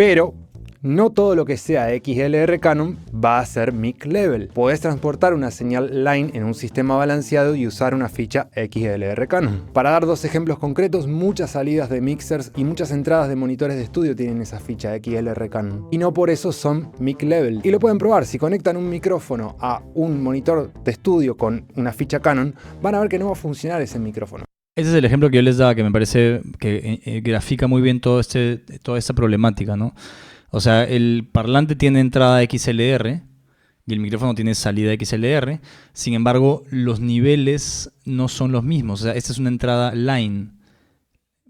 No todo lo que sea XLR Canon va a ser mic level. Podés transportar una señal line en un sistema balanceado y usar una ficha XLR Canon. Para dar dos ejemplos concretos, muchas salidas de mixers y muchas entradas de monitores de estudio tienen esa ficha XLR Canon. Y no por eso son mic level. Y lo pueden probar, si conectan un micrófono a un monitor de estudio con una ficha Canon, van a ver que no va a funcionar ese micrófono. Ese es el ejemplo que yo les daba, que me parece que grafica muy bien toda esta problemática, ¿no? O sea, el parlante tiene entrada XLR y el micrófono tiene salida XLR. Sin embargo, los niveles no son los mismos. O sea, esta es una entrada line.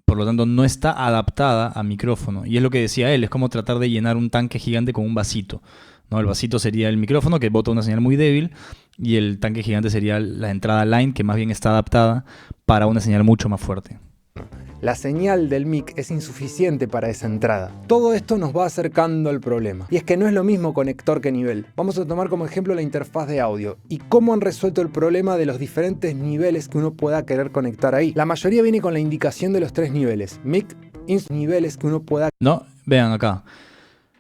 Por lo tanto, no está adaptada a micrófono. Y es lo que decía él, es como tratar de llenar un tanque gigante con un vasito, ¿no? El vasito sería el micrófono, que bota una señal muy débil, y el tanque gigante sería la entrada line, que más bien está adaptada para una señal mucho más fuerte. La señal del mic es insuficiente para esa entrada. Todo esto nos va acercando al problema. Y es que no es lo mismo conector que nivel. Vamos a tomar como ejemplo la interfaz de audio y cómo han resuelto el problema de los diferentes niveles que uno pueda querer conectar ahí. La mayoría viene con la indicación de los 3 niveles. Mic, niveles que uno pueda... No, vean acá.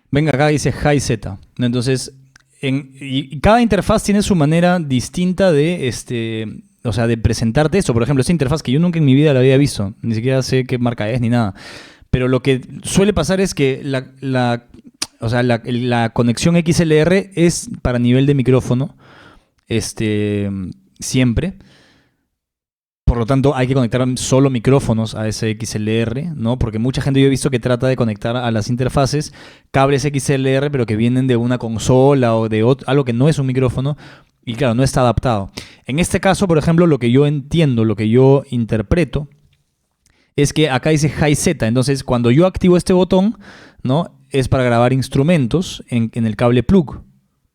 Venga, acá dice High Z. Entonces, y cada interfaz tiene su manera distinta de o sea, de presentarte eso. Por ejemplo, esta interfaz que yo nunca en mi vida la había visto, ni siquiera sé qué marca es ni nada. Pero lo que suele pasar es que la conexión XLR es para nivel de micrófono, siempre. Por lo tanto, hay que conectar solo micrófonos a ese XLR, ¿no? Porque mucha gente yo he visto que trata de conectar a las interfaces cables XLR, pero que vienen de una consola o de algo que no es un micrófono. Y claro, no está adaptado. En este caso, por ejemplo, lo que yo entiendo, lo que yo interpreto, es que acá dice High Z. Entonces, cuando yo activo este botón, ¿no? Es para grabar instrumentos en el cable plug,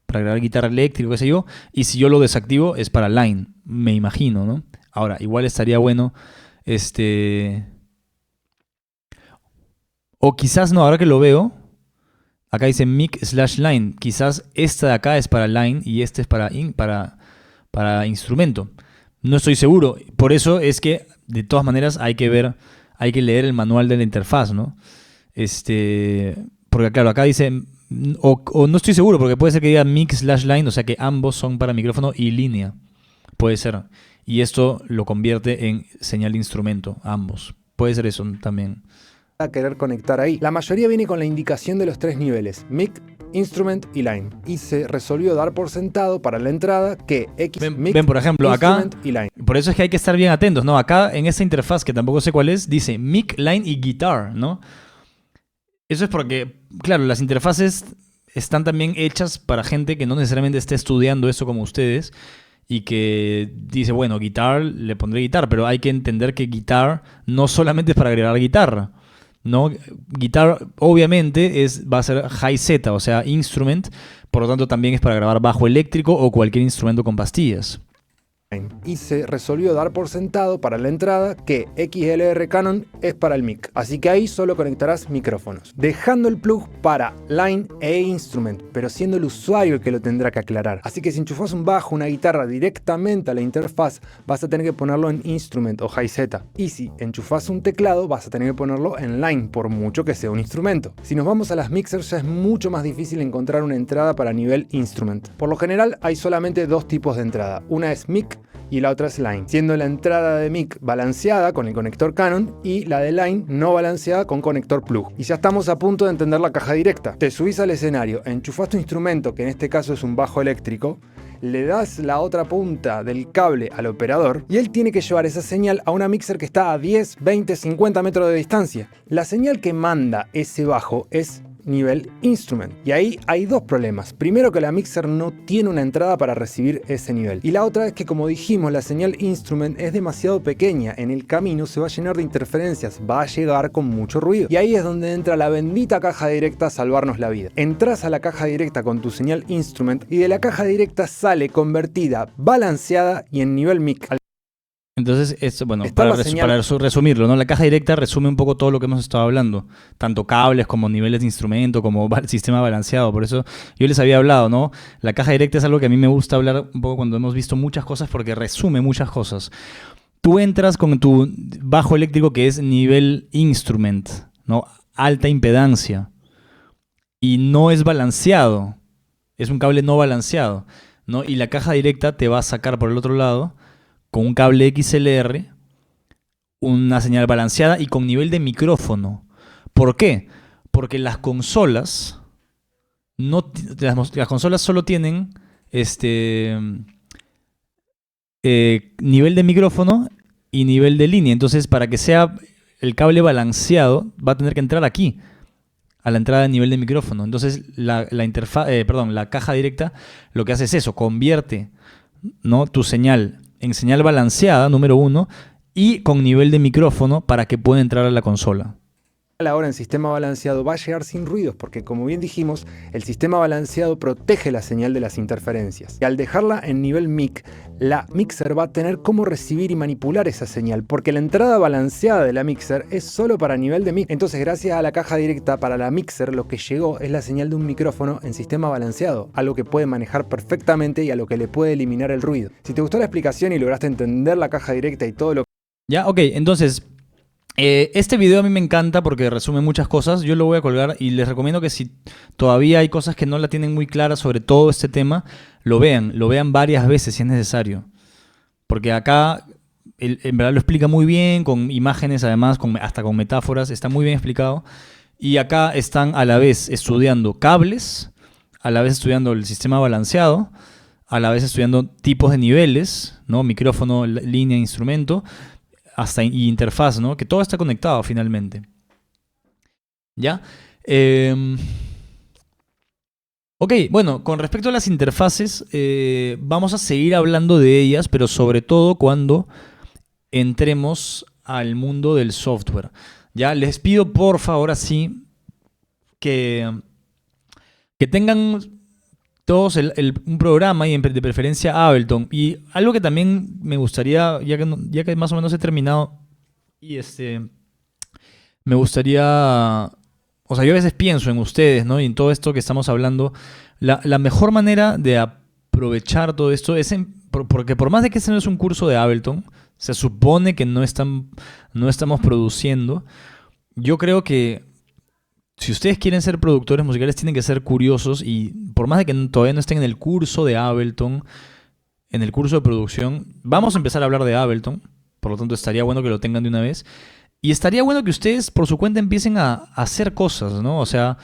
para grabar guitarra eléctrica, qué sé yo. Y si yo lo desactivo, es para line, me imagino, ¿no? Ahora, igual estaría bueno, o quizás no, ahora que lo veo, acá dice mic/line. Quizás esta de acá es para line y este es para instrumento. No estoy seguro. Por eso es que, de todas maneras, hay que leer el manual de la interfaz, ¿no? Porque claro, acá dice, o no estoy seguro, porque puede ser que diga mic/line, o sea que ambos son para micrófono y línea. Puede ser. Y esto lo convierte en señal de instrumento, ambos. Puede ser eso también. A querer conectar ahí. La mayoría viene con la indicación de los 3 niveles, mic, instrument y line. Y se resolvió dar por sentado para la entrada que mic, ven, por ejemplo, acá, y line. Por eso es que hay que estar bien atentos, ¿no? Acá en esta interfaz, que tampoco sé cuál es, dice mic, line y guitar, ¿no? Eso es porque, claro, las interfaces están también hechas para gente que no necesariamente esté estudiando eso como ustedes, y que dice, bueno, guitar, le pondré guitar, pero hay que entender que guitar no solamente es para agregar guitarra, ¿no? Guitar obviamente va a ser high Z, o sea, instrument, por lo tanto también es para grabar bajo eléctrico o cualquier instrumento con pastillas. Y se resolvió dar por sentado para la entrada que XLR Canon es para el mic, así que ahí solo conectarás micrófonos, dejando el plug para line e instrument, pero siendo el usuario el que lo tendrá que aclarar. Así que si enchufas un bajo, una guitarra directamente a la interfaz, vas a tener que ponerlo en instrument o high Z, y si enchufas un teclado, vas a tener que ponerlo en line, por mucho que sea un instrumento. Si nos vamos a las mixers, ya es mucho más difícil encontrar una entrada para nivel instrument. Por lo general hay solamente 2 tipos de entrada, una es mic y la otra es line, siendo la entrada de mic balanceada con el conector Canon y la de line no balanceada con conector plug. Y ya estamos a punto de entender la caja directa. Te subís al escenario, enchufás tu instrumento, que en este caso es un bajo eléctrico, le das la otra punta del cable al operador y él tiene que llevar esa señal a una mixer que está a 10, 20, 50 metros de distancia. La señal que manda ese bajo es nivel instrument. Y ahí hay 2 problemas. Primero, que la mixer no tiene una entrada para recibir ese nivel. Y la otra es que, como dijimos, la señal instrument es demasiado pequeña. En el camino se va a llenar de interferencias, va a llegar con mucho ruido. Y ahí es donde entra la bendita caja directa a salvarnos la vida. Entras a la caja directa con tu señal instrument y de la caja directa sale convertida, balanceada y en nivel mic. Entonces, bueno, para resumirlo, ¿no? La caja directa resume un poco todo lo que hemos estado hablando. Tanto cables como niveles de instrumento, como sistema balanceado. Por eso yo les había hablado, ¿no? La caja directa es algo que a mí me gusta hablar un poco cuando hemos visto muchas cosas, porque resume muchas cosas. Tú entras con tu bajo eléctrico, que es nivel instrument, ¿no? Alta impedancia. y no es balanceado. Es un cable no balanceado, ¿no? Y la caja directa te va a sacar por el otro lado con un cable XLR una señal balanceada y con nivel de micrófono. ¿Por qué? Porque las consolas las consolas solo tienen nivel de micrófono y nivel de línea. Entonces, para que sea el cable balanceado, va a tener que entrar aquí, a la entrada de nivel de micrófono. Entonces, la caja directa lo que hace es eso, convierte, ¿no?, tu señal en señal balanceada, número uno, y con nivel de micrófono para que pueda entrar a la consola. Ahora en sistema balanceado va a llegar sin ruidos porque, como bien dijimos, el sistema balanceado protege la señal de las interferencias. Y al dejarla en nivel mic, la mixer va a tener cómo recibir y manipular esa señal, porque la entrada balanceada de la mixer es solo para nivel de mic. Entonces, gracias a la caja directa para la mixer, lo que llegó es la señal de un micrófono en sistema balanceado, algo que puede manejar perfectamente y a lo que le puede eliminar el ruido. Si te gustó la explicación y lograste entender la caja directa y todo lo Ya, ok, entonces este video a mí me encanta porque resume muchas cosas. Yo lo voy a colgar y les recomiendo que si todavía hay cosas que no la tienen muy clara sobre todo este tema, lo vean varias veces si es necesario. Porque acá en verdad lo explica muy bien, con imágenes además, hasta con metáforas, está muy bien explicado. Y acá están a la vez estudiando cables, a la vez estudiando el sistema balanceado, a la vez estudiando tipos de niveles, ¿no? Micrófono, línea, instrumento, hasta interfaz, ¿no? Que todo está conectado finalmente. ¿Ya? Ok, bueno, con respecto a las interfaces, vamos a seguir hablando de ellas, pero sobre todo cuando entremos al mundo del software. Ya, les pido por favor así que tengan todos un programa y de preferencia Ableton. Y algo que también me gustaría, ya que más o menos he terminado, y me gustaría, o sea, yo a veces pienso en ustedes, ¿no? Y en todo esto que estamos hablando, la mejor manera de aprovechar todo esto es, porque por más de que este no es un curso de Ableton, se supone que no estamos produciendo, yo creo que si ustedes quieren ser productores musicales, tienen que ser curiosos y por más de que todavía no estén en el curso de Ableton, en el curso de producción, vamos a empezar a hablar de Ableton, por lo tanto estaría bueno que lo tengan de una vez. Y estaría bueno que ustedes por su cuenta empiecen a hacer cosas, ¿no? O sea,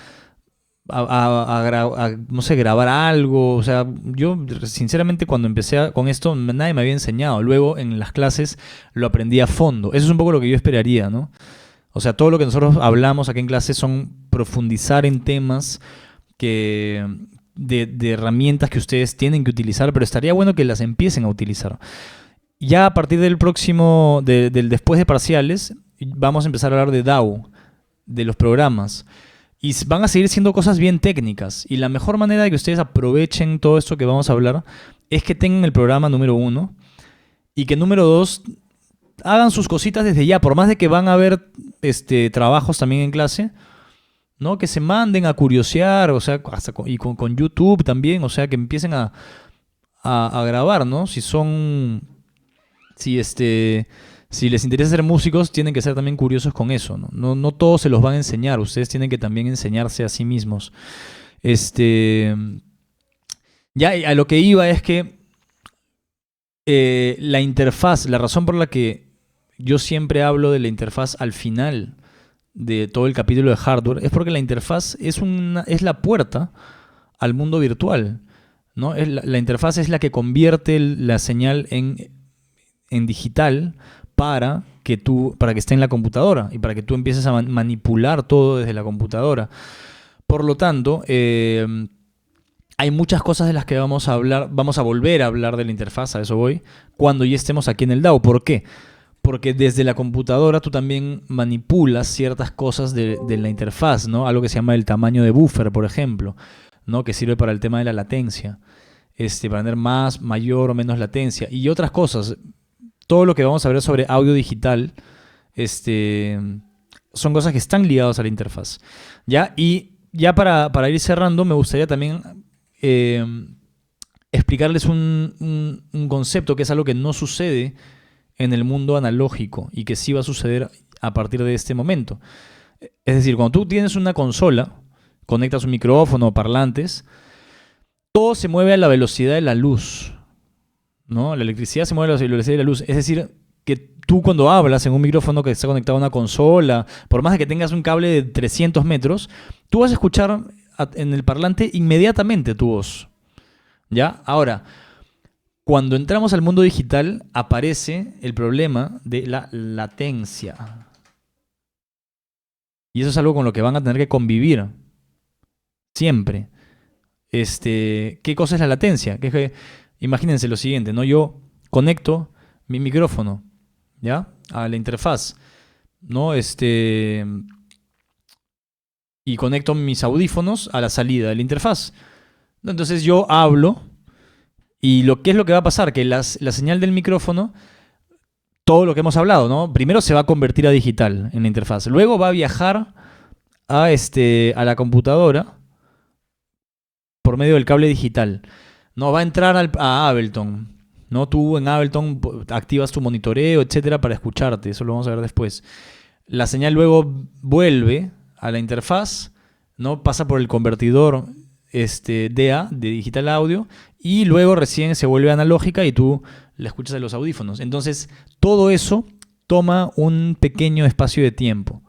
no sé, grabar algo. O sea, yo sinceramente cuando empecé con esto nadie me había enseñado. Luego en las clases lo aprendí a fondo. Eso es un poco lo que yo esperaría, ¿no? O sea, todo lo que nosotros hablamos aquí en clase son profundizar en temas de herramientas que ustedes tienen que utilizar, pero estaría bueno que las empiecen a utilizar. Ya a partir del próximo, del después de parciales, vamos a empezar a hablar de DAW, de los programas. Y van a seguir siendo cosas bien técnicas. Y la mejor manera de que ustedes aprovechen todo esto que vamos a hablar es que tengan el programa número 1 y que número 2 hagan sus cositas desde ya, por más de que van a haber trabajos también en clase, ¿no? Que se manden a curiosear, o sea, hasta con YouTube también, o sea, que empiecen a grabar, ¿no? Si les interesa ser músicos, tienen que ser también curiosos con eso, ¿no? No todos se los van a enseñar, ustedes tienen que también enseñarse a sí mismos. Ya a lo que iba es que la interfaz, la razón por la que yo siempre hablo de la interfaz al final de todo el capítulo de hardware es porque la interfaz es la puerta al mundo virtual, ¿no? La interfaz es la que convierte la señal en digital para que esté en la computadora y para que tú empieces a manipular todo desde la computadora. Por lo tanto, hay muchas cosas de las que vamos a hablar, vamos a volver a hablar de la interfaz, a eso voy, cuando ya estemos aquí en el DAW. ¿Por qué? Porque desde la computadora tú también manipulas ciertas cosas de la interfaz, ¿no? Algo que se llama el tamaño de buffer, por ejemplo, ¿no? Que sirve para el tema de la latencia, para tener mayor o menos latencia y otras cosas. Todo lo que vamos a ver sobre audio digital, son cosas que están ligadas a la interfaz, ¿ya? Y ya para ir cerrando, me gustaría también explicarles un concepto que es algo que no sucede en el mundo analógico y que sí va a suceder a partir de este momento. Es decir, cuando tú tienes una consola conectas un micrófono o parlantes, todo se mueve a la velocidad de la luz, ¿no? La electricidad se mueve a la velocidad de la luz. Es decir, que tú cuando hablas en un micrófono que está conectado a una consola, por más de que tengas un cable de 300 metros, tú vas a escuchar en el parlante inmediatamente tu voz. ¿Ya? Ahora, cuando entramos al mundo digital, aparece el problema de la latencia. Y eso es algo con lo que van a tener que convivir siempre. ¿Qué cosa es la latencia? Imagínense lo siguiente, ¿no? Yo conecto mi micrófono, ¿ya? A la interfaz, ¿no? Y conecto mis audífonos a la salida de la interfaz. Entonces yo hablo y ¿qué es lo que va a pasar? Que la señal del micrófono, todo lo que hemos hablado, ¿no? Primero se va a convertir a digital en la interfaz. Luego va a viajar a la computadora por medio del cable digital. No, va a entrar a Ableton. ¿No? Tú en Ableton activas tu monitoreo, etcétera, para escucharte. Eso lo vamos a ver después. La señal luego vuelve a la interfaz, ¿no? Pasa por el convertidor DA, de digital a audio, y luego recién se vuelve analógica y tú la escuchas en los audífonos. Entonces, todo eso toma un pequeño espacio de tiempo,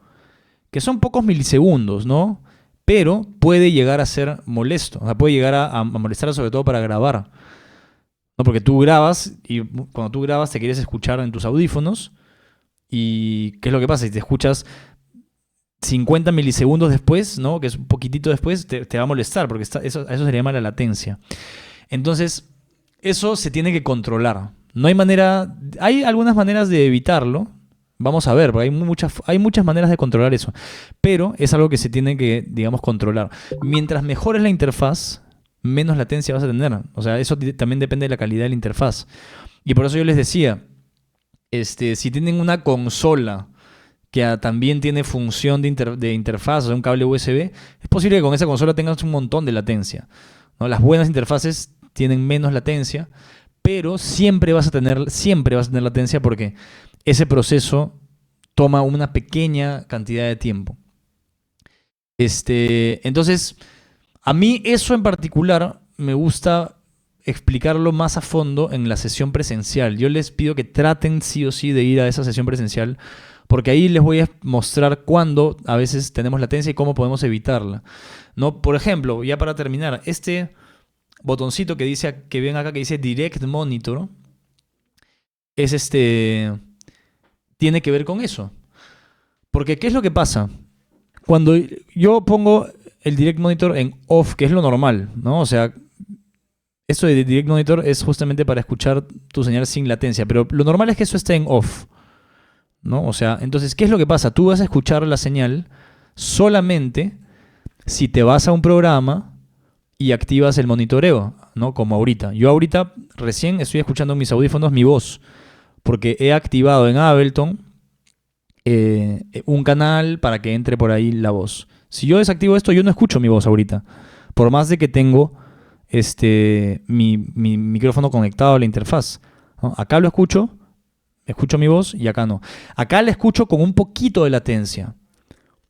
que son pocos milisegundos, ¿no? Pero puede llegar a ser molesto. O sea, puede llegar a molestar sobre todo para grabar, ¿no? Porque tú grabas y cuando tú grabas te quieres escuchar en tus audífonos y ¿qué es lo que pasa? Si te escuchas 50 milisegundos después, ¿no? Que es un poquitito después, te va a molestar porque eso se le llama la latencia. Entonces, eso se tiene que controlar. No hay manera, hay algunas maneras de evitarlo. Vamos a ver, porque hay muchas maneras de controlar eso. Pero es algo que se tiene que, digamos, controlar. Mientras mejor es la interfaz, menos latencia vas a tener. O sea, eso también depende de la calidad de la interfaz. Y por eso yo les decía, si tienen una consola que también tiene función de interfaz, o sea, un cable USB, es posible que con esa consola tengas un montón de latencia, ¿no? Las buenas interfaces tienen menos latencia, pero siempre vas a tener latencia porque ese proceso toma una pequeña cantidad de tiempo. Entonces, a mí eso en particular me gusta explicarlo más a fondo en la sesión presencial. Yo les pido que traten sí o sí de ir a esa sesión presencial, porque ahí les voy a mostrar cuándo a veces tenemos latencia y cómo podemos evitarla, ¿no? Por ejemplo, ya para terminar, este botoncito que ven acá que dice Direct Monitor es tiene que ver con eso. Porque ¿qué es lo que pasa? Cuando yo pongo el Direct Monitor en off, que es lo normal, ¿no? O sea, esto de Direct Monitor es justamente para escuchar tu señal sin latencia, pero lo normal es que eso esté en off, ¿no? O sea, entonces, ¿qué es lo que pasa? Tú vas a escuchar la señal solamente si te vas a un programa y activas el monitoreo, ¿no? Como ahorita. Yo ahorita recién estoy escuchando en mis audífonos mi voz, porque he activado en Ableton un canal para que entre por ahí la voz. Si yo desactivo esto, yo no escucho mi voz ahorita, por más de que tengo mi micrófono conectado a la interfaz, ¿no? Acá lo escucho mi voz y acá no. Acá la escucho con un poquito de latencia,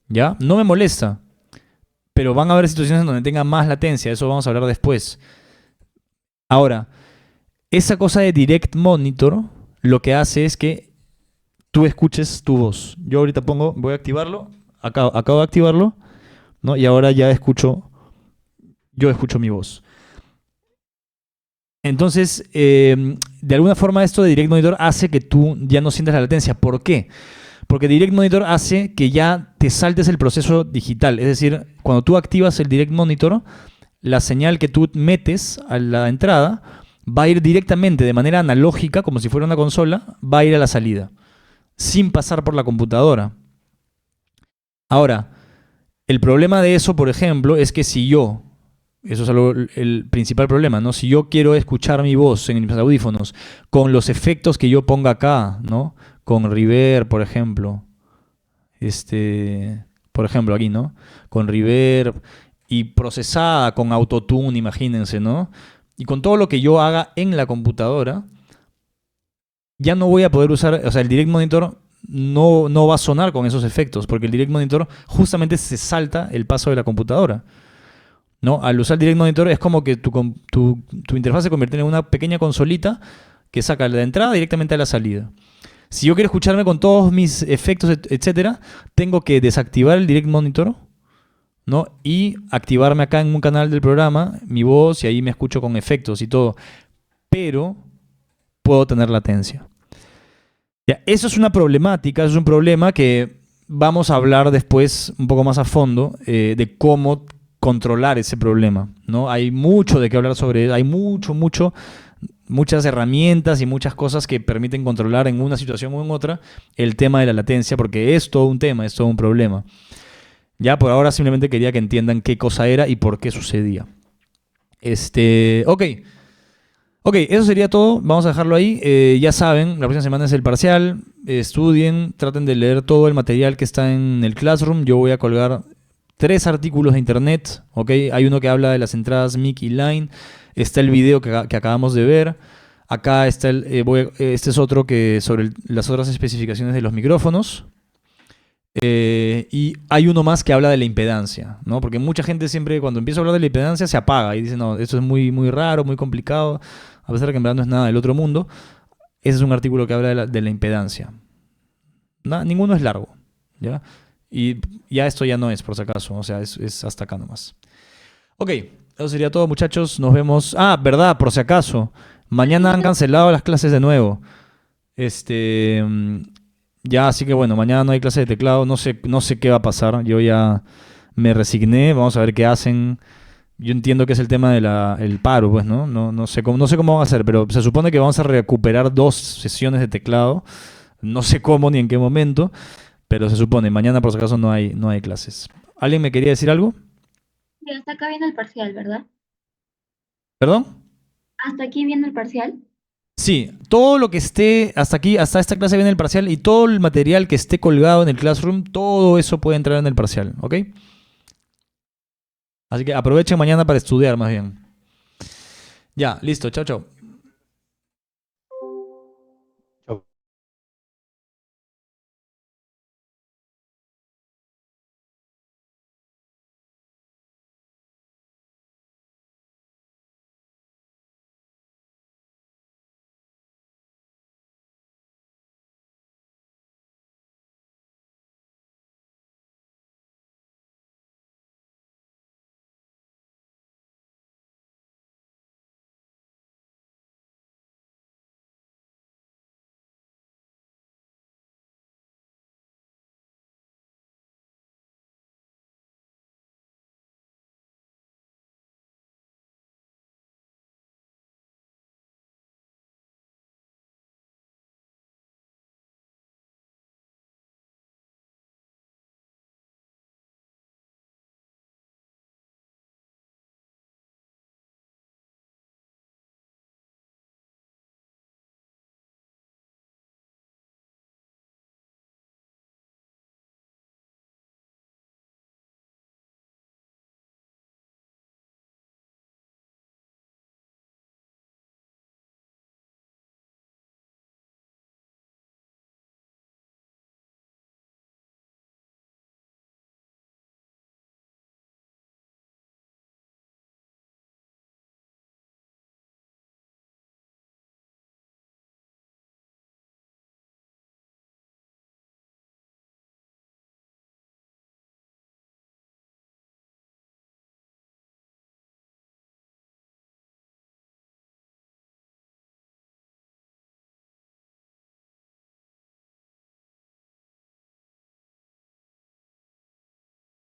¿ya? No me molesta, pero van a haber situaciones donde tenga más latencia, eso vamos a hablar después. Ahora, esa cosa de Direct Monitor lo que hace es que tú escuches tu voz. Yo ahorita voy a activarlo, acabo de activarlo, ¿no? Y ahora ya yo escucho mi voz. Entonces, de alguna forma esto de Direct Monitor hace que tú ya no sientas la latencia. ¿Por qué? Porque Direct Monitor hace que ya te saltes el proceso digital. Es decir, cuando tú activas el Direct Monitor, la señal que tú metes a la entrada va a ir directamente, de manera analógica, como si fuera una consola, va a ir a la salida, sin pasar por la computadora. Ahora, el problema de eso, por ejemplo, es que eso es el principal problema, ¿no? Si yo quiero escuchar mi voz en mis audífonos con los efectos que yo ponga acá, ¿no? Con reverb, por ejemplo. Por ejemplo, aquí, ¿no? Con reverb y procesada con autotune, imagínense, ¿no? Y con todo lo que yo haga en la computadora, ya no voy a poder usar, o sea, el Direct Monitor no va a sonar con esos efectos, porque el Direct Monitor justamente se salta el paso de la computadora, ¿no? Al usar Direct Monitor es como que tu interfaz se convierte en una pequeña consolita que saca la entrada directamente a la salida. Si yo quiero escucharme con todos mis efectos, etcétera, tengo que desactivar el Direct Monitor, ¿no? Y activarme acá en un canal del programa, mi voz, y ahí me escucho con efectos y todo. Pero puedo tener latencia. Ya, eso es una problemática, eso es un problema que vamos a hablar después un poco más a fondo de cómo controlar ese problema, ¿no? Hay mucho de qué hablar sobre eso, hay muchas herramientas y muchas cosas que permiten controlar en una situación o en otra el tema de la latencia, porque es todo un tema, es todo un problema. Ya por ahora simplemente quería que entiendan qué cosa era y por qué sucedía. Ok, eso sería todo. Vamos a dejarlo ahí. Ya saben, la próxima semana es el parcial. Estudien, traten de leer todo el material que está en el Classroom. Yo voy a colgar 3 artículos de internet. ¿Ok? Hay uno que habla de las entradas mic y line. Está el video que acabamos de ver. Acá está este es otro que sobre las otras especificaciones de los micrófonos. Y hay uno más que habla de la impedancia, ¿no? Porque mucha gente siempre cuando empieza a hablar de la impedancia se apaga y dice, no, esto es muy, muy raro, muy complicado, a pesar de que en verdad no es nada del otro mundo. Ese es un artículo que habla de la impedancia. Ninguno es largo, ¿ya? Y ya esto ya no es, por si acaso, o sea, es hasta acá nomás. Ok, eso sería todo, muchachos, nos vemos. Ah, verdad, por si acaso, mañana han cancelado las clases de nuevo. Ya, así que bueno, mañana no hay clase de teclado, no sé qué va a pasar, yo ya me resigné, vamos a ver qué hacen. Yo entiendo que es el tema del paro, pues, ¿no? No sé cómo van a hacer, pero se supone que vamos a recuperar 2 sesiones de teclado, no sé cómo ni en qué momento, pero se supone, mañana por si acaso no hay clases. ¿Alguien me quería decir algo? Y hasta acá viene el parcial, ¿verdad? ¿Perdón? Hasta aquí viene el parcial. Sí, todo lo que esté hasta aquí, hasta esta clase viene el parcial y todo el material que esté colgado en el Classroom, todo eso puede entrar en el parcial, ¿ok? Así que aprovechen mañana para estudiar más bien. Ya, listo, chao, chao.